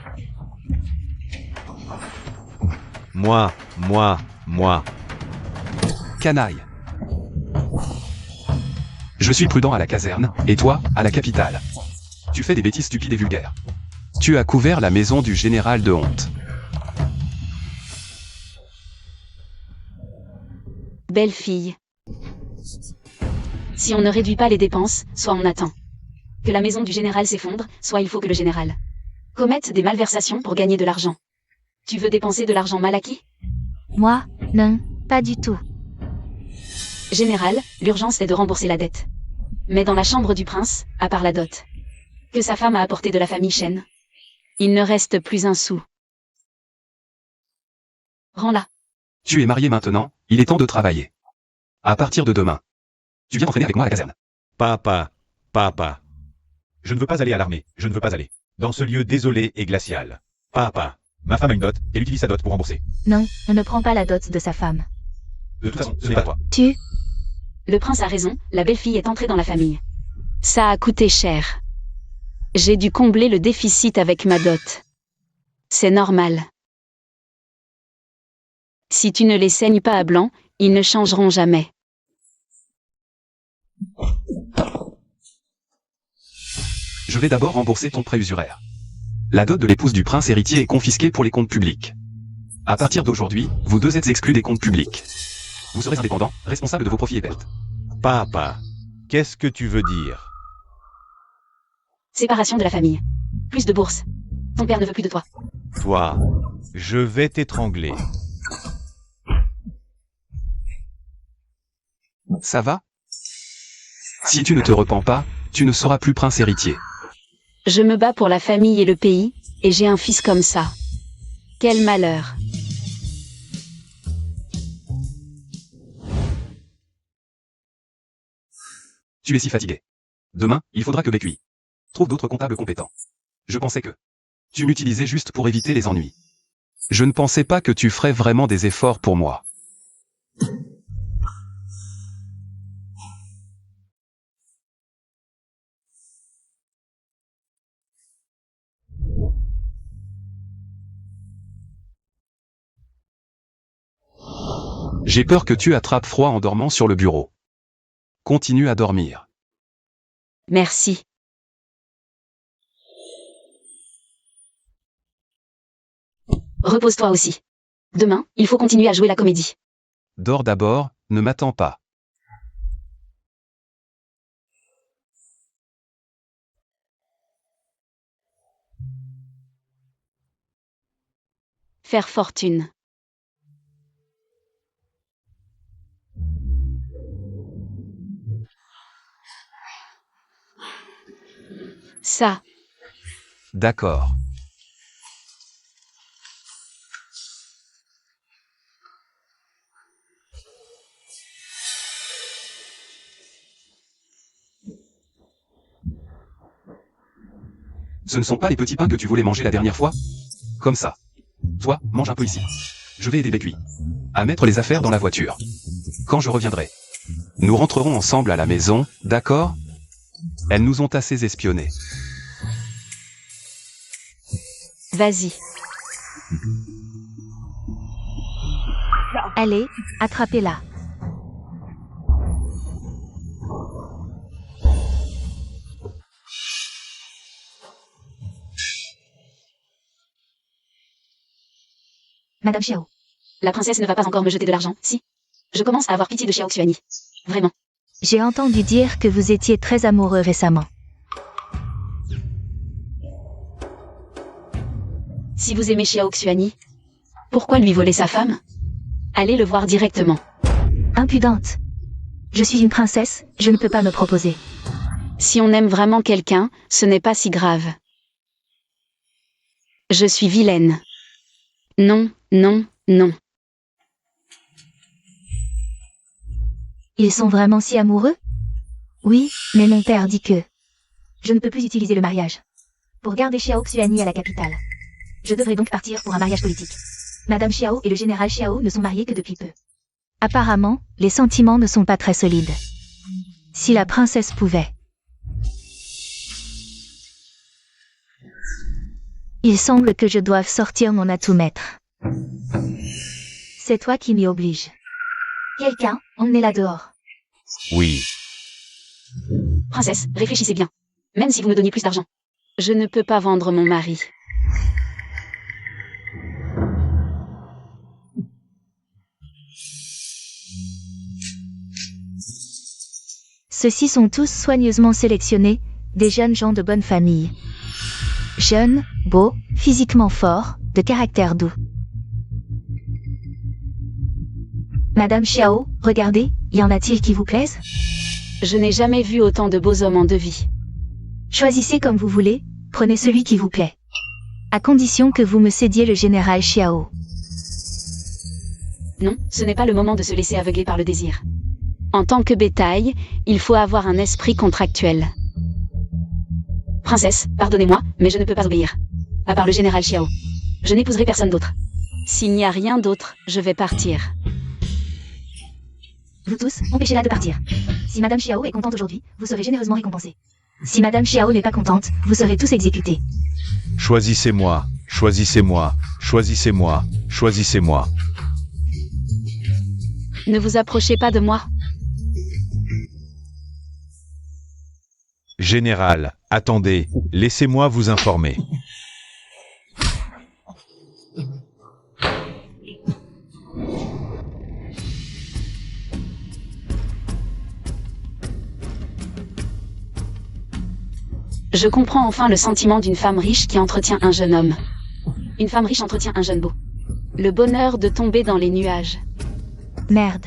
Moi. Canaille. Je suis prudent à la caserne, et toi, à la capitale. Tu fais des bêtises stupides et vulgaires. Tu as couvert la maison du général de honte. Belle fille. Si on ne réduit pas les dépenses, soit on attend que la maison du général s'effondre, soit il faut que le général commette des malversations pour gagner de l'argent. Tu veux dépenser de l'argent mal acquis? Moi, non, pas du tout. Général, l'urgence est de rembourser la dette. Mais dans la chambre du prince, à part la dot, que sa femme a apporté de la famille Shen, il ne reste plus un sou. Rends-la. Tu es marié maintenant, il est temps de travailler. À partir de demain. Tu viens t'entraîner avec moi à la caserne. Papa. Je ne veux pas aller à l'armée, je ne veux pas aller. Dans ce lieu désolé et glacial. Papa. Ma femme a une dot, elle utilise sa dot pour rembourser. Non, on ne prend pas la dot de sa femme. De toute façon, ce n'est pas toi. Le prince a raison, la belle-fille est entrée dans la famille. Ça a coûté cher. J'ai dû combler le déficit avec ma dot. C'est normal. Si tu ne les saignes pas à blanc, ils ne changeront jamais. Je vais d'abord rembourser ton prêt usuraire. La dot de l'épouse du prince héritier est confisquée pour les comptes publics. À partir d'aujourd'hui, vous deux êtes exclus des comptes publics. Vous serez indépendants, responsables de vos profits et pertes. Papa. Qu'est-ce que tu veux dire? Séparation de la famille. Plus de bourse. Ton père ne veut plus de toi. Toi. Je vais t'étrangler. Ça va? Si tu ne te repens pas, tu ne seras plus prince héritier. Je me bats pour la famille et le pays, et j'ai un fils comme ça. Quel malheur. Tu es si fatigué. Demain, il faudra que Bécui trouve d'autres comptables compétents. Je pensais que tu m'utilisais juste pour éviter les ennuis. Je ne pensais pas que tu ferais vraiment des efforts pour moi. J'ai peur que tu attrapes froid en dormant sur le bureau. Continue à dormir. Merci. Repose-toi aussi. Demain, il faut continuer à jouer la comédie. Dors d'abord, ne m'attends pas. Faire fortune. Ça. D'accord. Ce ne sont pas les petits pains que tu voulais manger la dernière fois? Comme ça. Toi, mange un peu ici. Je vais aider Bécui à mettre les affaires dans la voiture. Quand je reviendrai, nous rentrerons ensemble à la maison, d'accord? Elles nous ont assez espionnés. Vas-y. Allez, attrapez-la. Madame Xiao. La princesse ne va pas encore me jeter de l'argent, si. Je commence à avoir pitié de Xiao Xuani. Vraiment. J'ai entendu dire que vous étiez très amoureux récemment. Si vous aimez Xiao Xuani, pourquoi lui voler sa femme? Allez le voir directement. Impudente. Je suis une princesse, je ne peux pas me proposer. Si on aime vraiment quelqu'un, ce n'est pas si grave. Je suis vilaine. Non, non, non. Ils sont vraiment si amoureux? Oui, mais mon père dit que je ne peux plus utiliser le mariage pour garder Xiao Xuani à la capitale. Je devrais donc partir pour un mariage politique. Madame Xiao et le général Xiao ne sont mariés que depuis peu. Apparemment, les sentiments ne sont pas très solides. Si la princesse pouvait. Il semble que je doive sortir mon atout maître. C'est toi qui m'y oblige. Quelqu'un, emmenez là dehors. Oui. Princesse, réfléchissez bien. Même si vous me donniez plus d'argent. Je ne peux pas vendre mon mari. Ceux-ci sont tous soigneusement sélectionnés, des jeunes gens de bonne famille. Jeunes, beaux, physiquement forts, de caractère doux. Madame Xiao, regardez, Y en a-t-il qui vous plaisent? Je n'ai jamais vu autant de beaux hommes en devis. Choisissez comme vous voulez, prenez celui qui vous plaît. À condition que vous me cédiez le général Xiao. Non, ce n'est pas le moment de se laisser aveugler par le désir. En tant que bétail, il faut avoir un esprit contractuel. Princesse, pardonnez-moi, mais je ne peux pas obéir. À part le général Xiao. Je n'épouserai personne d'autre. S'il n'y a rien d'autre, je vais partir. Vous tous, empêchez-la de partir. Si Madame Xiao est contente aujourd'hui, vous serez généreusement récompensés. Si Madame Xiao n'est pas contente, vous serez tous exécutés. Choisissez-moi, choisissez-moi, choisissez-moi, choisissez-moi. Ne vous approchez pas de moi. Général, attendez, laissez-moi vous informer. Je comprends enfin le sentiment d'une femme riche qui entretient un jeune homme. Une femme riche entretient un jeune beau. Le bonheur de tomber dans les nuages. Merde.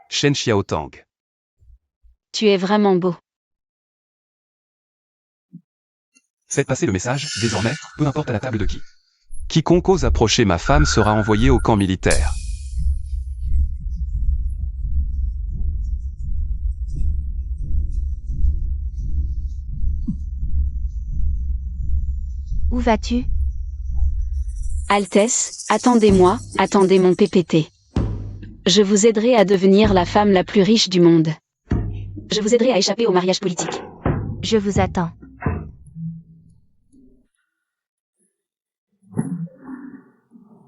Shen Xiaotang. Tu es vraiment beau. Faites passer le message, désormais, peu importe à la table de qui. Quiconque ose approcher ma femme sera envoyé au camp militaire. Où vas-tu? Altesse, attendez-moi, attendez mon PPT. Je vous aiderai à devenir la femme la plus riche du monde. Je vous aiderai à échapper au mariage politique. Je vous attends.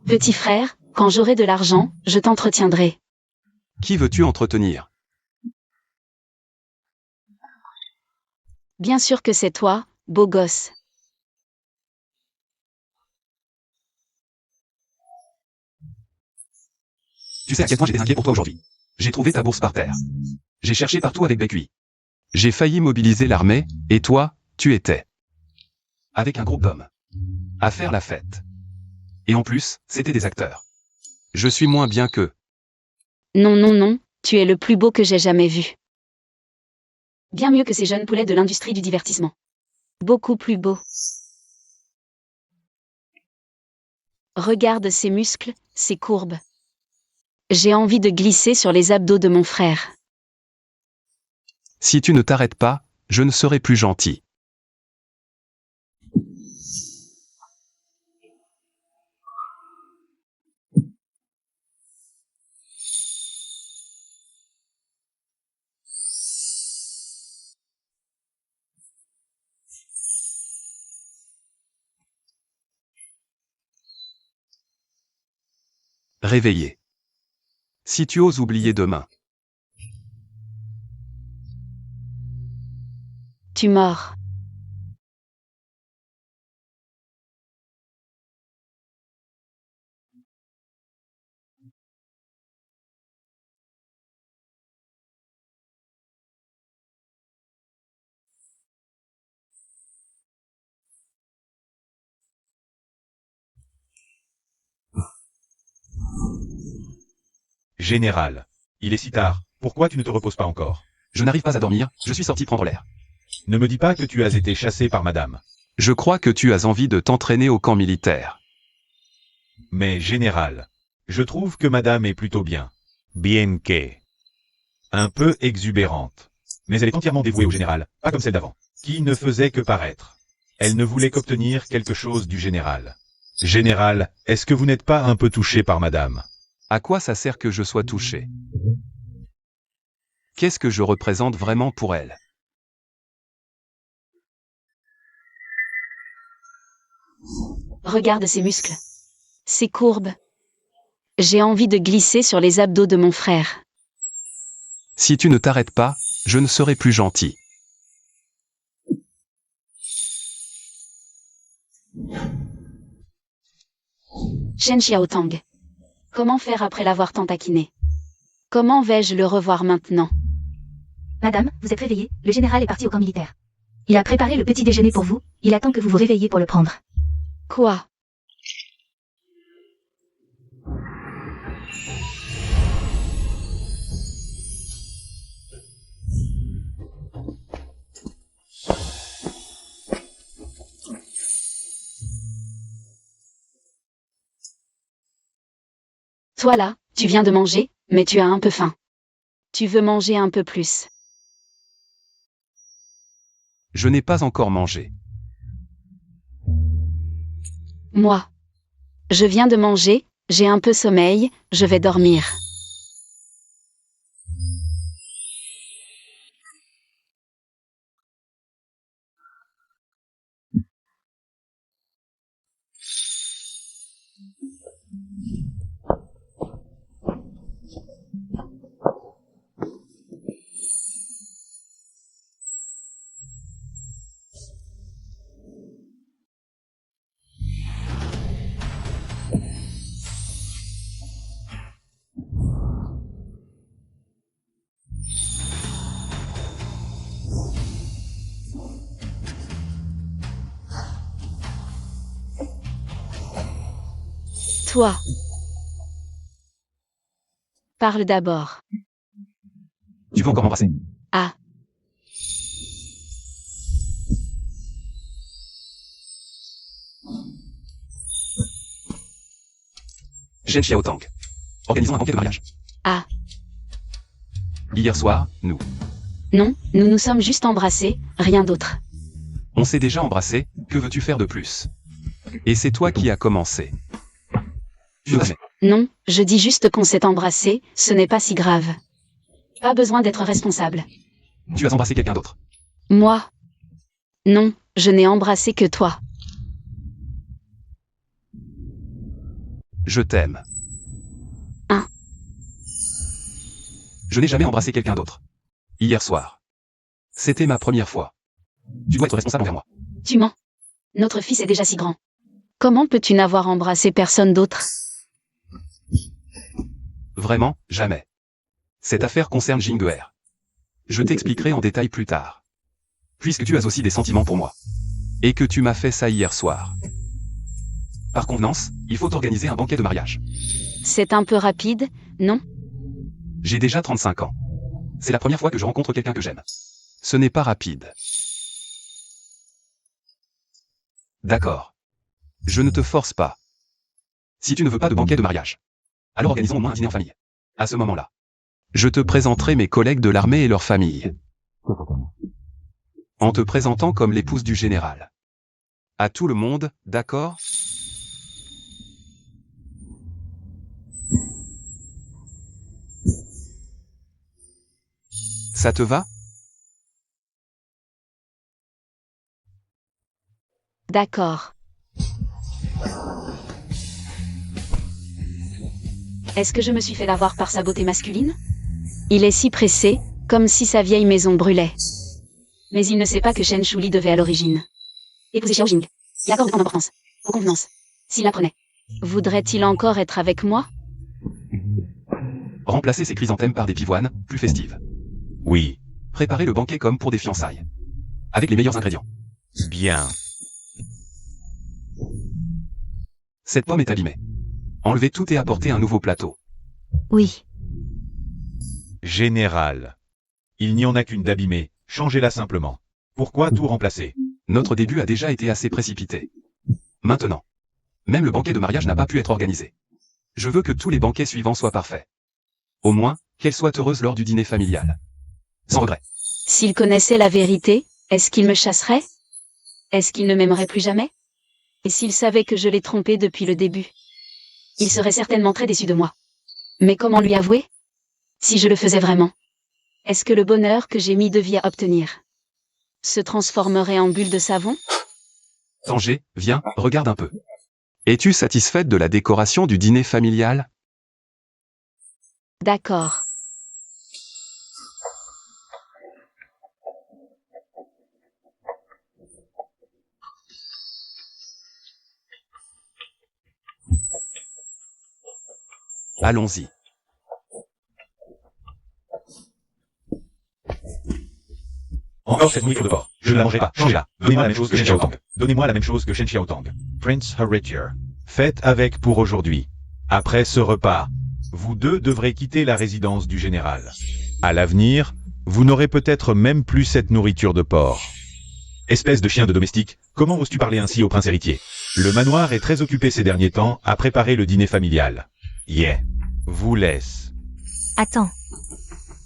Petit frère, quand j'aurai de l'argent, je t'entretiendrai. Qui veux-tu entretenir? Bien sûr que c'est toi, beau gosse. Tu sais à quel point j'étais inquiet pour toi aujourd'hui. J'ai trouvé ta bourse par terre. J'ai cherché partout avec Bécui. J'ai failli mobiliser l'armée, et toi, tu étais avec un groupe d'hommes à faire la fête. Et en plus, c'était des acteurs. Je suis moins bien qu'eux. Non, non, non, tu es le plus beau que j'ai jamais vu. Bien mieux que ces jeunes poulets de l'industrie du divertissement. Beaucoup plus beau. Regarde ces muscles, ces courbes. J'ai envie de glisser sur les abdos de mon frère. Si tu ne t'arrêtes pas, je ne serai plus gentil. Réveillé. Si tu oses oublier demain. Tu mords. Général, il est si tard, pourquoi tu ne te reposes pas encore? Je n'arrive pas à dormir, je suis sorti prendre l'air. Ne me dis pas que tu as été chassé par madame. Je crois que tu as envie de t'entraîner au camp militaire. Mais général, je trouve que madame est plutôt bien. Bien que. Un peu exubérante. Mais elle est entièrement dévouée au général, pas comme celle d'avant, qui ne faisait que paraître. Elle ne voulait qu'obtenir quelque chose du général. Général, est-ce que vous n'êtes pas un peu touché par madame? À quoi ça sert que je sois touché? Qu'est-ce que je représente vraiment pour elle? Regarde ces muscles. Ces courbes. J'ai envie de glisser sur les abdos de mon frère. Si tu ne t'arrêtes pas, je ne serai plus gentil. Shen Xiaotang. Comment faire après l'avoir tant taquiné? Comment vais-je le revoir maintenant? Madame, vous êtes réveillée, le général est parti au camp militaire. Il a préparé le petit déjeuner pour vous, il attend que vous vous réveilliez pour le prendre. Quoi? Toi là, tu viens de manger, mais tu as un peu faim. Tu veux manger un peu plus. Je n'ai pas encore mangé. Moi. Je viens de manger, j'ai un peu sommeil, je vais dormir. Toi. Parle d'abord. Tu veux encore m'embrasser? Ah. Shen Xiaotang. Organisons un banquet de mariage. Ah. Hier soir, nous. Non, nous nous sommes juste embrassés, rien d'autre. On s'est déjà embrassé, que veux-tu faire de plus? Et c'est toi qui as commencé. Jamais. Non, je dis juste qu'on s'est embrassés, ce n'est pas si grave. Pas besoin d'être responsable. Tu as embrassé quelqu'un d'autre. Moi? Non, je n'ai embrassé que toi. Je t'aime. Hein? Je n'ai jamais embrassé quelqu'un d'autre. Hier soir. C'était ma première fois. Tu dois être responsable envers moi. Tu mens. Notre fils est déjà si grand. Comment peux-tu n'avoir embrassé personne d'autre? Vraiment, jamais. Cette affaire concerne Jingguer. Je t'expliquerai en détail plus tard. Puisque tu as aussi des sentiments pour moi. Et que tu m'as fait ça hier soir. Par convenance, il faut organiser un banquet de mariage. C'est un peu rapide, non? J'ai déjà 35 ans. C'est la première fois que je rencontre quelqu'un que j'aime. Ce n'est pas rapide. D'accord. Je ne te force pas. Si tu ne veux pas de banquet de mariage, alors organisons au moins un dîner en famille. À ce moment-là, je te présenterai mes collègues de l'armée et leurs familles. En te présentant comme l'épouse du général. À tout le monde, d'accord? Ça te va? D'accord. Est-ce que je me suis fait avoir par sa beauté masculine? Il est si pressé, comme si sa vieille maison brûlait. Mais il ne sait pas que Shen Shuli devait à l'origine épouser Xiao Jing. Il accorde tant d'importance aux convenances. S'il l'apprenait, voudrait-il encore être avec moi? Remplacer ces chrysanthèmes par des pivoines, plus festives. Oui. Préparer le banquet comme pour des fiançailles. Avec les meilleurs ingrédients. Bien. Cette pomme est abîmée. Enlevez tout et apportez un nouveau plateau. Oui. Général. Il n'y en a qu'une d'abîmée, changez-la simplement. Pourquoi tout remplacer? Notre début a déjà été assez précipité. Maintenant, même le banquet de mariage n'a pas pu être organisé. Je veux que tous les banquets suivants soient parfaits. Au moins, qu'elle soit heureuse lors du dîner familial. Sans regret. S'il connaissait la vérité, est-ce qu'il me chasserait? Est-ce qu'il ne m'aimerait plus jamais? Et s'il savait que je l'ai trompé depuis le début? Il serait certainement très déçu de moi. Mais comment lui avouer? Si je le faisais vraiment, est-ce que le bonheur que j'ai mis de vie à obtenir se transformerait en bulle de savon? Tanger, viens, regarde un peu. Es-tu satisfaite de la décoration du dîner familial? D'accord. Allons-y. Encore cette nourriture de porc. Je ne la mangerai pas. Changez-la. Donnez-moi la même chose que Shen Xiaotang. Donnez-moi la même chose que Shen Xiaotang. Prince Heritier. Faites avec pour aujourd'hui. Après ce repas, vous deux devrez quitter la résidence du général. À l'avenir, vous n'aurez peut-être même plus cette nourriture de porc. Espèce de chien de domestique, comment oses-tu parler ainsi au prince héritier? Le manoir est très occupé ces derniers temps à préparer le dîner familial. Yeah. Vous laisse. Attends.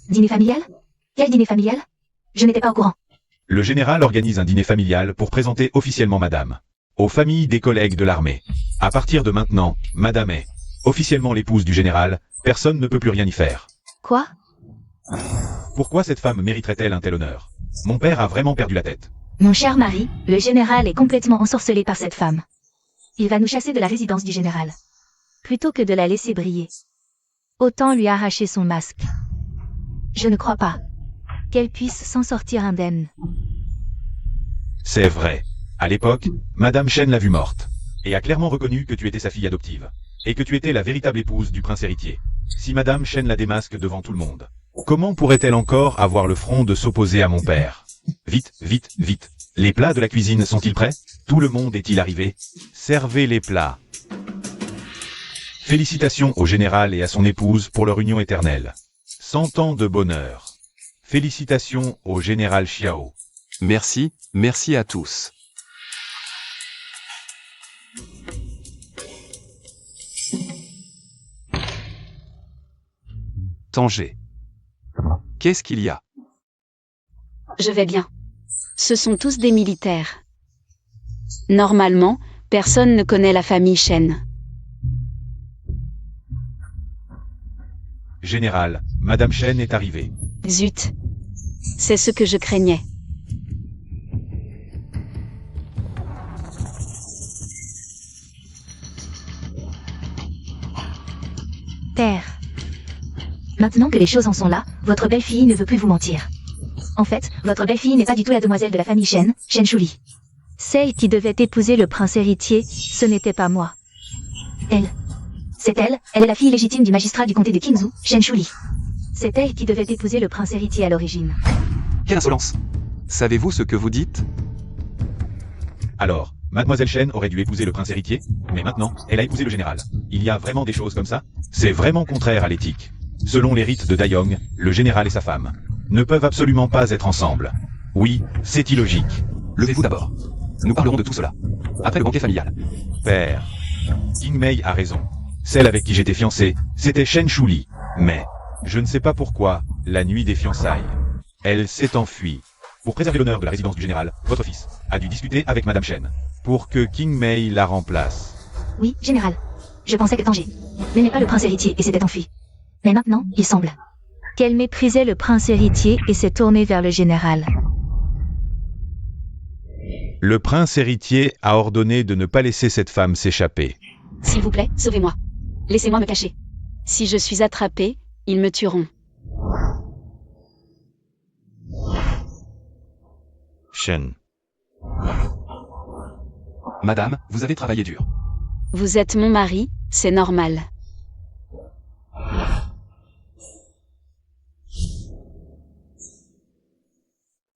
Dîner familial? Quel dîner familial? Je n'étais pas au courant. Le général organise un dîner familial pour présenter officiellement madame aux familles des collègues de l'armée. À partir de maintenant, madame est officiellement l'épouse du général, personne ne peut plus rien y faire. Quoi? Pourquoi cette femme mériterait-elle un tel honneur? Mon père a vraiment perdu la tête. Mon cher mari, le général est complètement ensorcelé par cette femme. Il va nous chasser de la résidence du général. Plutôt que de la laisser briller. Autant lui arracher son masque. Je ne crois pas qu'elle puisse s'en sortir indemne. C'est vrai. À l'époque, madame Shen l'a vue morte. Et a clairement reconnu que tu étais sa fille adoptive. Et que tu étais la véritable épouse du prince héritier. Si madame Shen la démasque devant tout le monde, comment pourrait-elle encore avoir le front de s'opposer à mon père? Vite, vite, vite. Les plats de la cuisine sont-ils prêts? Tout le monde est-il arrivé? Servez les plats. Félicitations au général et à son épouse pour leur union éternelle. 100 ans de bonheur. Félicitations au général Xiao. Merci, merci à tous. Tanger. Qu'est-ce qu'il y a? Je vais bien. Ce sont tous des militaires. Normalement, personne ne connaît la famille Shen. Général, madame Shen est arrivée. Zut. C'est ce que je craignais. Père. Maintenant que les choses en sont là, votre belle-fille ne veut plus vous mentir. En fait, votre belle-fille n'est pas du tout la demoiselle de la famille Shen, Shen Shuli. Celle qui devait épouser le prince héritier, ce n'était pas moi. C'est elle est la fille légitime du magistrat du comté de Qingzhou, Shen Shuli. C'est elle qui devait épouser le prince héritier à l'origine. Quelle insolence! Savez-vous ce que vous dites? Alors, mademoiselle Shen aurait dû épouser le prince héritier, mais maintenant, elle a épousé le général. Il y a vraiment des choses comme ça? C'est vraiment contraire à l'éthique. Selon les rites de Dayong, le général et sa femme ne peuvent absolument pas être ensemble. Oui, c'est illogique. Levez-vous d'abord. Nous parlerons de tout cela. Après le banquet familial. Père, King Mei a raison. Celle avec qui j'étais fiancé, c'était Shen Shuli. Mais, je ne sais pas pourquoi, la nuit des fiançailles, elle s'est enfuie. Pour préserver l'honneur de la résidence du général, votre fils a dû discuter avec madame Shen pour que King Mei la remplace. Oui, général. Je pensais que Tanger n'aimait pas le prince héritier et s'était enfui. Mais maintenant, il semble qu'elle méprisait le prince héritier et s'est tournée vers le général. Le prince héritier a ordonné de ne pas laisser cette femme s'échapper. S'il vous plaît, sauvez-moi. Laissez-moi me cacher. Si je suis attrapée, ils me tueront. Shen. Madame, vous avez travaillé dur. Vous êtes mon mari, c'est normal.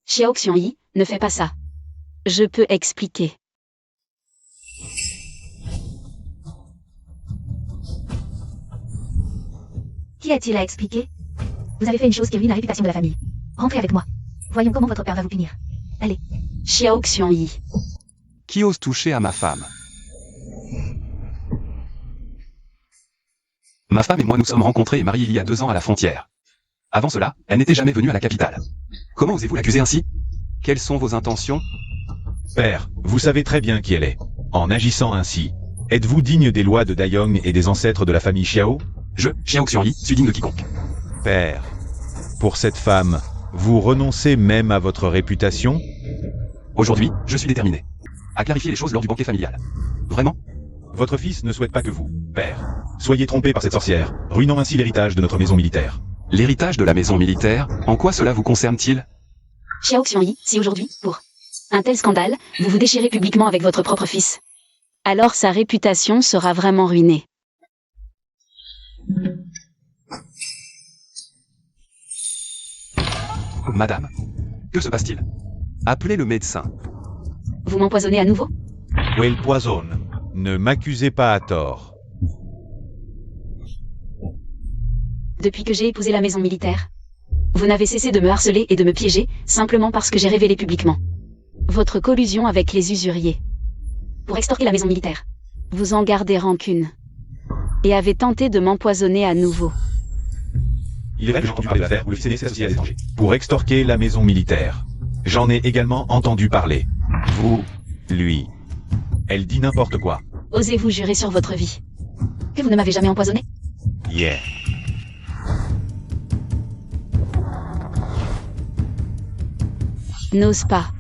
Xiao Xiangyi, ne fais pas ça. Je peux expliquer. Qu'y a-t-il à expliquer? Vous avez fait une chose qui ruine la réputation de la famille. Rentrez avec moi. Voyons comment votre père va vous punir. Allez. Xiao Xiangyi. Qui ose toucher à ma femme? Ma femme et moi nous sommes rencontrés et mariés il y a 2 ans à la frontière. Avant cela, elle n'était jamais venue à la capitale. Comment osez-vous l'accuser ainsi? Quelles sont vos intentions? Père, vous savez très bien qui elle est. En agissant ainsi, êtes-vous digne des lois de Dayong et des ancêtres de la famille Xiao? Je, Xiao Xiangyi, suis digne de quiconque. Père, pour cette femme, vous renoncez même à votre réputation? Aujourd'hui, je suis déterminé à clarifier les choses lors du banquet familial. Vraiment? Votre fils ne souhaite pas que vous, père, soyez trompé par cette sorcière, ruinant ainsi l'héritage de notre maison militaire. L'héritage de la maison militaire, en quoi cela vous concerne-t-il? Xiao Xiangyi, si aujourd'hui, pour un tel scandale, vous vous déchirez publiquement avec votre propre fils, alors sa réputation sera vraiment ruinée. Madame. Que se passe-t-il? Appelez le médecin. Vous m'empoisonnez à nouveau? Well poisonne. Ne m'accusez pas à tort. Depuis que j'ai épousé la maison militaire. Vous n'avez cessé de me harceler et de me piéger, simplement parce que j'ai révélé publiquement votre collusion avec les usuriers. Pour extorquer la maison militaire. Vous en gardez rancune. Et avez tenté de m'empoisonner à nouveau. Il est vrai que j'ai entendu parler de l'affaire où le fils aîné s'est associé à l'étranger. Pour extorquer la maison militaire. J'en ai également entendu parler. Vous, lui. Elle dit n'importe quoi. Osez-vous jurer sur votre vie que vous ne m'avez jamais empoisonné? Yeah. N'ose pas.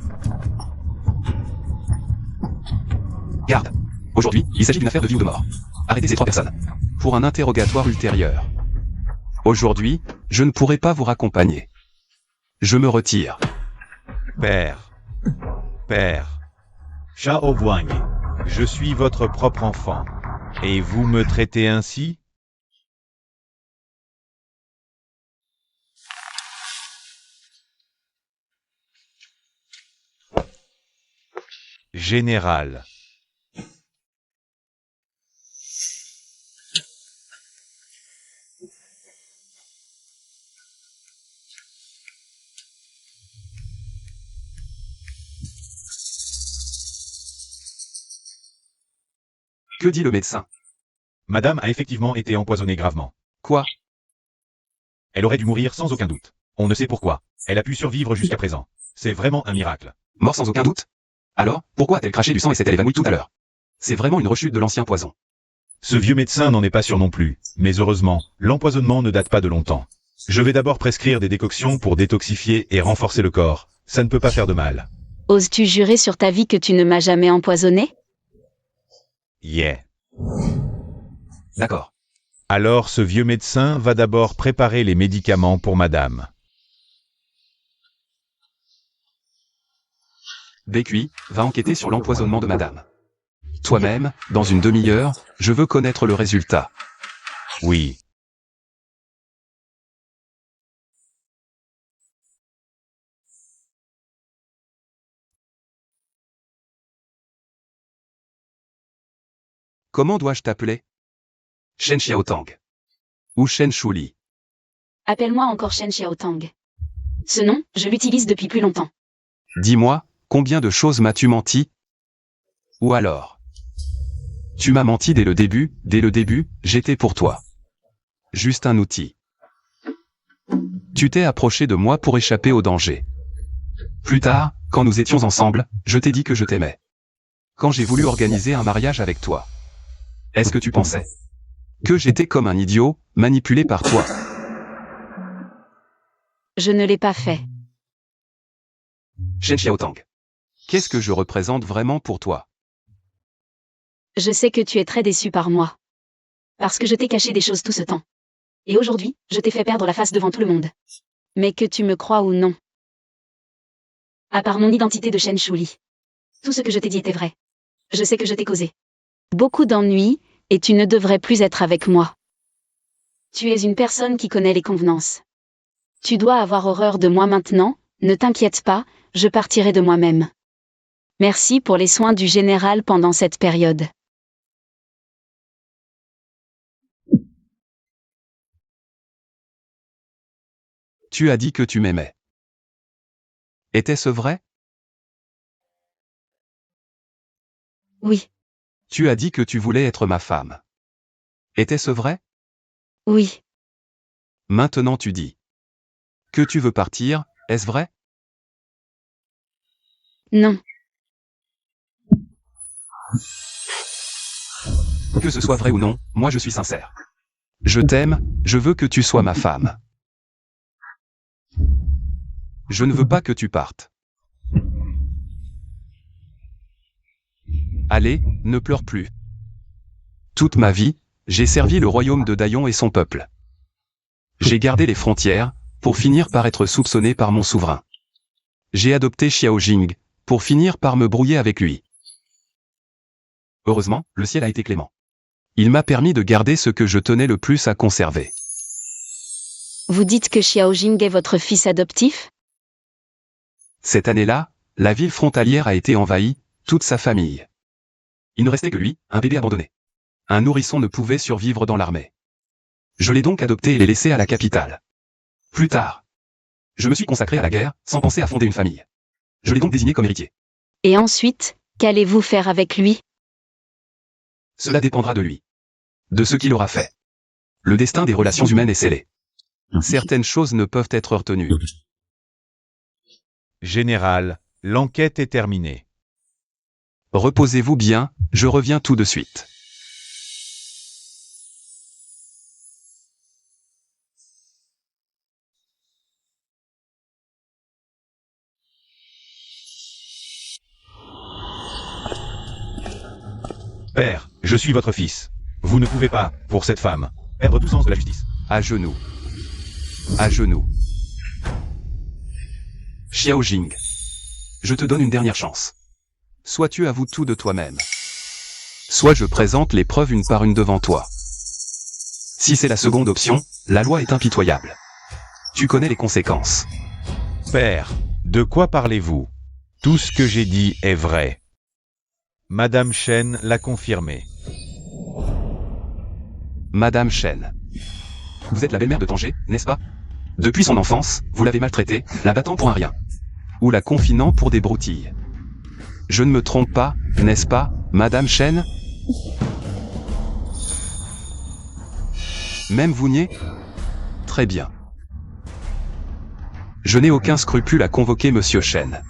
Garde. Aujourd'hui, il s'agit d'une affaire de vie ou de mort. Arrêtez ces 3 personnes. Pour un interrogatoire ultérieur. Aujourd'hui, je ne pourrai pas vous raccompagner. Je me retire. Père. Père. Chao Wang. Je suis votre propre enfant. Et vous me traitez ainsi? Général. Que dit le médecin? Madame a effectivement été empoisonnée gravement. Quoi? Elle aurait dû mourir sans aucun doute. On ne sait pourquoi. Elle a pu survivre jusqu'à présent. C'est vraiment un miracle. Mort sans aucun doute? Alors, pourquoi a-t-elle craché du sang et s'est-elle évanouie tout à l'heure? C'est vraiment une rechute de l'ancien poison. Ce vieux médecin n'en est pas sûr non plus. Mais heureusement, l'empoisonnement ne date pas de longtemps. Je vais d'abord prescrire des décoctions pour détoxifier et renforcer le corps. Ça ne peut pas faire de mal. Oses-tu jurer sur ta vie que tu ne m'as jamais empoisonné? Yeah. D'accord. Alors ce vieux médecin va d'abord préparer les médicaments pour madame. Bécuy, va enquêter sur l'empoisonnement de madame. Toi-même, dans une demi-heure, je veux connaître le résultat. Oui. Comment dois-je t'appeler? Shen Xiaotang. Ou Shen Shuli. Appelle-moi encore Shen Xiaotang. Ce nom, je l'utilise depuis plus longtemps. Dis-moi, combien de choses m'as-tu menti? Ou alors? Tu m'as menti dès le début, j'étais pour toi. Juste un outil. Tu t'es approché de moi pour échapper au danger. Plus tard, quand nous étions ensemble, je t'ai dit que je t'aimais. Quand j'ai voulu organiser un mariage avec toi. Est-ce que tu pensais que j'étais comme un idiot, manipulé par toi? Je ne l'ai pas fait. Shen Xiaotang. Qu'est-ce que je représente vraiment pour toi? Je sais que tu es très déçu par moi. Parce que je t'ai caché des choses tout ce temps. Et aujourd'hui, je t'ai fait perdre la face devant tout le monde. Mais que tu me crois ou non. À part mon identité de Shen Shuli. Tout ce que je t'ai dit était vrai. Je sais que je t'ai causé beaucoup d'ennuis, et tu ne devrais plus être avec moi. Tu es une personne qui connaît les convenances. Tu dois avoir horreur de moi maintenant, ne t'inquiète pas, je partirai de moi-même. Merci pour les soins du général pendant cette période. Tu as dit que tu m'aimais. Était-ce vrai? Oui, Tu as dit que tu voulais être ma femme. Était-ce vrai? oui, Maintenant tu dis que tu veux partir, est-ce vrai? non, Que ce soit vrai ou non, moi je suis sincère. Je t'aime, je veux que tu sois ma femme. Je ne veux pas que tu partes. Allez, ne pleure plus. Toute ma vie, j'ai servi le royaume de Dayon et son peuple. J'ai gardé les frontières, pour finir par être soupçonné par mon souverain. J'ai adopté Xiao Jing, pour finir par me brouiller avec lui. Heureusement, le ciel a été clément. Il m'a permis de garder ce que je tenais le plus à conserver. Vous dites que Xiao Jing est votre fils adoptif? Cette année-là, la ville frontalière a été envahie, toute sa famille. Il ne restait que lui, un bébé abandonné. Un nourrisson ne pouvait survivre dans l'armée. Je l'ai donc adopté et l'ai laissé à la capitale. Plus tard, je me suis consacré à la guerre, sans penser à fonder une famille. Je l'ai donc désigné comme héritier. Et ensuite, qu'allez-vous faire avec lui? Cela dépendra de lui. De ce qu'il aura fait. Le destin des relations humaines est scellé. Certaines choses ne peuvent être retenues. Général, l'enquête est terminée. Reposez-vous bien, je reviens tout de suite. Père, je suis votre fils. Vous ne pouvez pas, pour cette femme, perdre tout sens de la justice. À genoux. À genoux. Xiao Jing. Je te donne une dernière chance. Soit tu avoues tout de toi-même. Soit je présente les preuves une par une devant toi. Si c'est la seconde option, la loi est impitoyable. Tu connais les conséquences. Père, de quoi parlez-vous? Tout ce que j'ai dit est vrai. Madame Chen l'a confirmé. Madame Chen. Vous êtes la belle-mère de Tanger, n'est-ce pas? Depuis son enfance, vous l'avez maltraitée, la battant pour un rien. Ou la confinant pour des broutilles. Je ne me trompe pas, n'est-ce pas, Madame Chen? Même vous niez? Très bien. Je n'ai aucun scrupule à convoquer Monsieur Chen.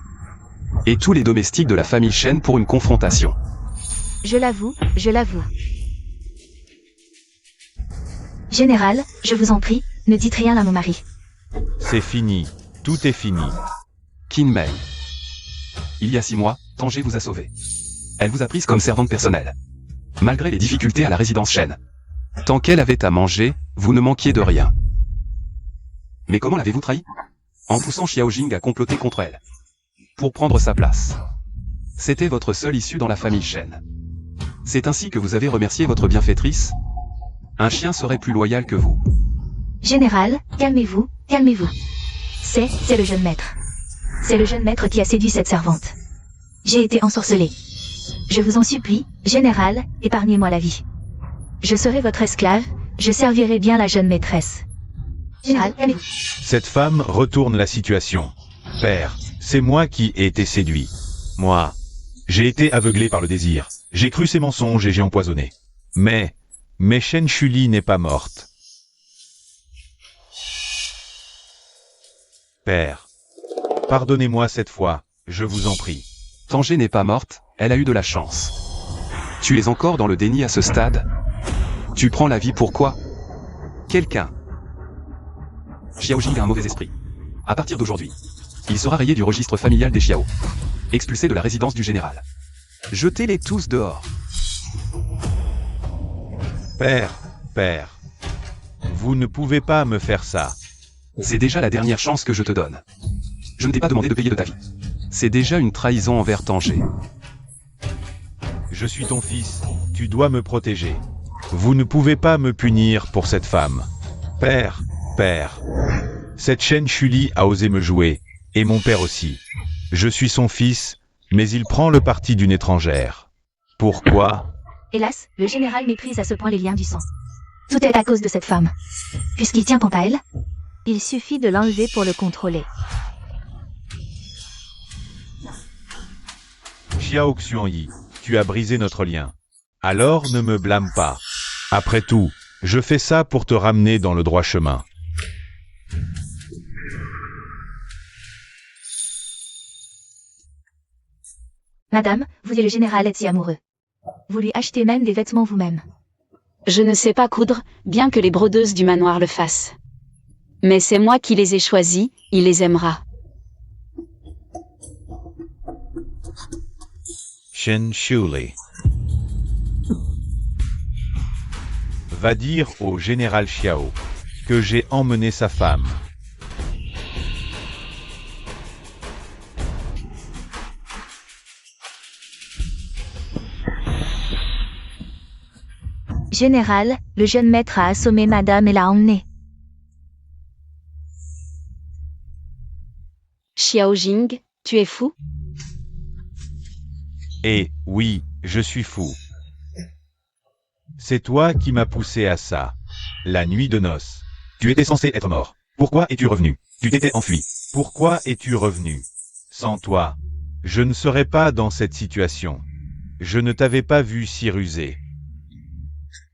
Et tous les domestiques de la famille Chen pour une confrontation. Je l'avoue, je l'avoue. Général, je vous en prie, ne dites rien à mon mari. C'est fini. Tout est fini. Qin Mei. Il y a 6 mois, Tanger vous a sauvé. Elle vous a prise comme servante personnelle. Malgré les difficultés à la résidence Chen. Tant qu'elle avait à manger, vous ne manquiez de rien. Mais comment l'avez-vous trahi? En poussant Xiao Jing à comploter contre elle. Pour prendre sa place. C'était votre seule issue dans la famille Chen. C'est ainsi que vous avez remercié votre bienfaitrice? Un chien serait plus loyal que vous. Général, calmez-vous, calmez-vous. C'est le jeune maître. C'est le jeune maître qui a séduit cette servante. J'ai été ensorcelée. Je vous en supplie, général, épargnez-moi la vie. Je serai votre esclave, je servirai bien la jeune maîtresse. Général, calmez-vous. Cette femme retourne la situation. Père, c'est moi qui ai été séduit. Moi. J'ai été aveuglé par le désir. J'ai cru ses mensonges et j'ai empoisonné. Mais Chen Shuli n'est pas morte. Père, pardonnez-moi cette fois, je vous en prie. Tanger n'est pas morte, elle a eu de la chance. Tu es encore dans le déni à ce stade? Tu prends la vie pourquoi? Quelqu'un. Xiao Jing a un mauvais esprit. À partir d'aujourd'hui, il sera rayé du registre familial des Xiao. Expulsé de la résidence du général. Jetez-les tous dehors. Père, vous ne pouvez pas me faire ça. C'est déjà la dernière chance que je te donne. Je ne t'ai pas demandé de payer de ta vie. C'est déjà une trahison envers Tanger. Je suis ton fils, tu dois me protéger. Vous ne pouvez pas me punir pour cette femme. Père, cette Chen Shuli a osé me jouer, et mon père aussi. Je suis son fils, mais il prend le parti d'une étrangère. Pourquoi? Hélas, le général méprise à ce point les liens du sang. Tout est à cause de cette femme. Puisqu'il tient tant à elle, il suffit de l'enlever pour le contrôler. Xiao Xuanyi, tu as brisé notre lien. Alors ne me blâme pas. Après tout, je fais ça pour te ramener dans le droit chemin. Madame, vous et le général êtes si amoureux. Vous lui achetez même des vêtements vous-même. Je ne sais pas coudre, bien que les brodeuses du manoir le fassent. Mais c'est moi qui les ai choisis, il les aimera. Chen Shuli. Va dire au général Xiao que j'ai emmené sa femme. Général, le jeune maître a assommé madame et l'a emmenée. Xiao Jing, Tu es fou? Et, oui, je suis fou. C'est toi qui m'as poussé à ça. La nuit de noces. Tu étais censé être mort. Pourquoi es-tu revenu? Tu t'étais enfui. Pourquoi es-tu revenu? Sans toi, je ne serais pas dans cette situation. Je ne t'avais pas vu si rusé.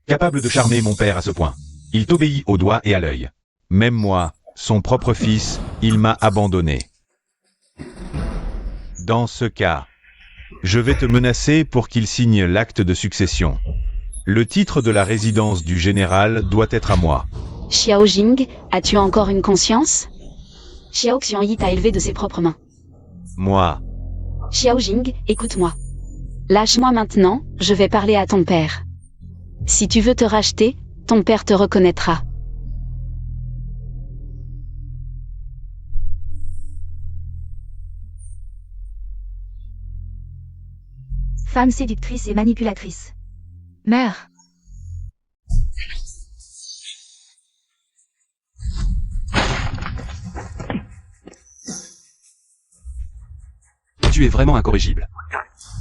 Capable de charmer mon père à ce point. Il t'obéit au doigt et à l'œil. Même moi, son propre fils, il m'a abandonné. Dans ce cas, je vais te menacer pour qu'il signe l'acte de succession. Le titre de la résidence du général doit être à moi. Xiao Jing, as-tu encore une conscience? Xiao Xianyi t'a élevé de ses propres mains. Moi, Xiao Jing, écoute-moi. Lâche-moi maintenant, je vais parler à ton père. Si tu veux te racheter, ton père te reconnaîtra. Femme séductrice et manipulatrice. Meurs. Tu es vraiment incorrigible.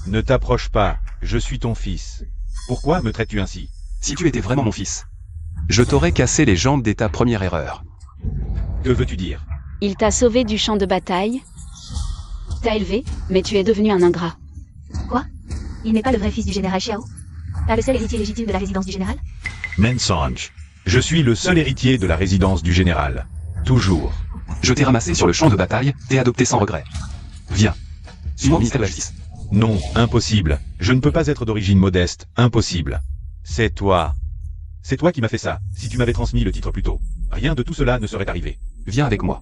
ne t'approche pas, je suis ton fils. Pourquoi me traites-tu ainsi? Si tu étais vraiment mon fils, je t'aurais cassé les jambes dès ta première erreur. Que veux-tu dire? Il t'a sauvé du champ de bataille. T'a élevé, mais tu es devenu un ingrat. Quoi? Il n'est pas le vrai fils du général Xiao? Pas le seul héritier légitime de la résidence du général? Mensonge. Je suis le seul héritier de la résidence du général. Toujours. Je t'ai ramassé sur le champ de bataille et adopté sans regret. Viens. Suis-moi au ministère de la Justice. Non, impossible. Je ne peux pas être d'origine modeste, impossible. C'est toi. C'est toi qui m'as fait ça. Si tu m'avais transmis le titre plus tôt, rien de tout cela ne serait arrivé. Viens avec moi.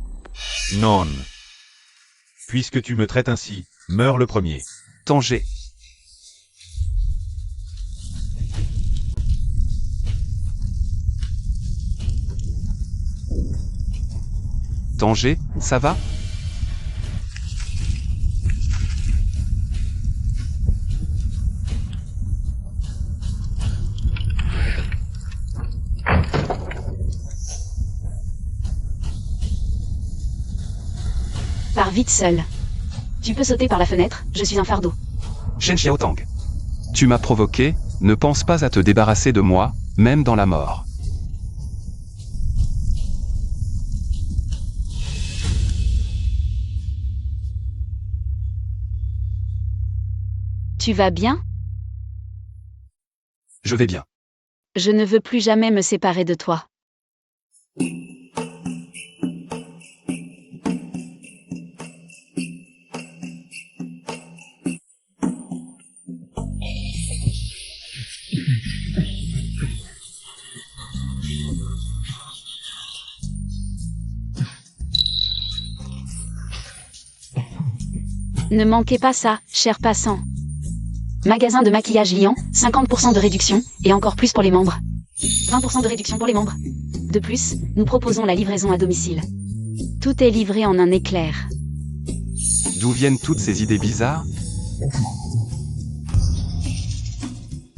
Non. Puisque tu me traites ainsi, meurs le premier. Tanger. Tanger, ça va? Pars vite seul. Tu peux sauter par la fenêtre, je suis un fardeau. Shen Xiaotang. Tu m'as provoqué, ne pense pas à te débarrasser de moi, même dans la mort. Tu vas bien? Je vais bien. Je ne veux plus jamais me séparer de toi. Ne manquez pas ça, cher passant. Magasin de maquillage Lian, 50% de réduction, et encore plus pour les membres. 20% de réduction pour les membres. De plus, nous proposons la livraison à domicile. Tout est livré en un éclair. D'où viennent toutes ces idées bizarres?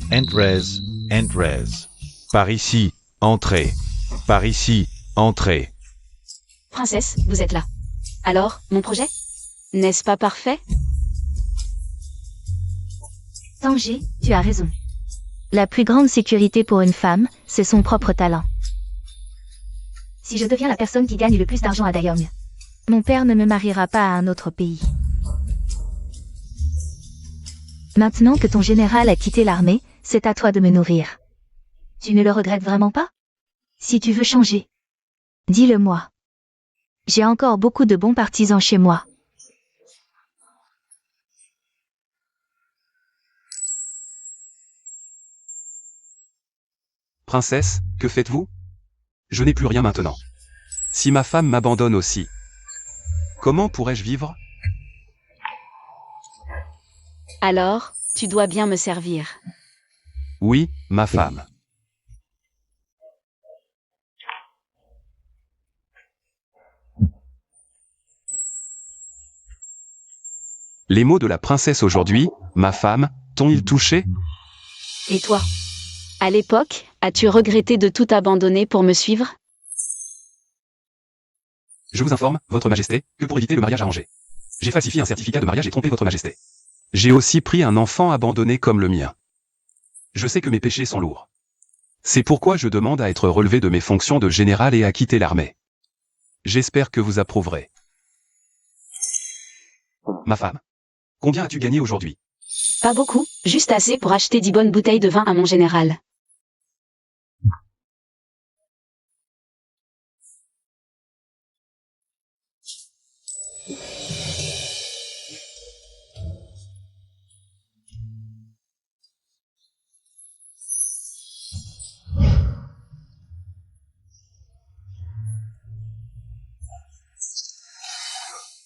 Entrez. Par ici, entrez. Par ici, entrez. Princesse, vous êtes là. Alors, mon projet? N'est-ce pas parfait? Tanger, tu as raison. La plus grande sécurité pour une femme, c'est son propre talent. Si je deviens la personne qui gagne le plus d'argent à Dayong, mon père ne me mariera pas à un autre pays. Maintenant que ton général a quitté l'armée, c'est à toi de me nourrir. Tu ne le regrettes vraiment pas? Si tu veux changer, dis-le-moi. J'ai encore beaucoup de bons partisans chez moi. Princesse, que faites-vous? Je n'ai plus rien maintenant. Si ma femme m'abandonne aussi, comment pourrais-je vivre? Alors, tu dois bien me servir. Oui, ma femme. Les mots de la princesse aujourd'hui, ma femme, t'ont-ils touché? Et toi? À l'époque, as-tu regretté de tout abandonner pour me suivre? Je vous informe, votre majesté, que pour éviter le mariage arrangé, J'ai falsifié un certificat de mariage et trompé votre majesté. J'ai aussi pris un enfant abandonné comme le mien. Je sais que mes péchés sont lourds. C'est pourquoi je demande à être relevé de mes fonctions de général et à quitter l'armée. J'espère que vous approuverez. Ma femme. Combien as-tu gagné aujourd'hui? Pas beaucoup, juste assez pour acheter 10 bonnes bouteilles de vin à mon général.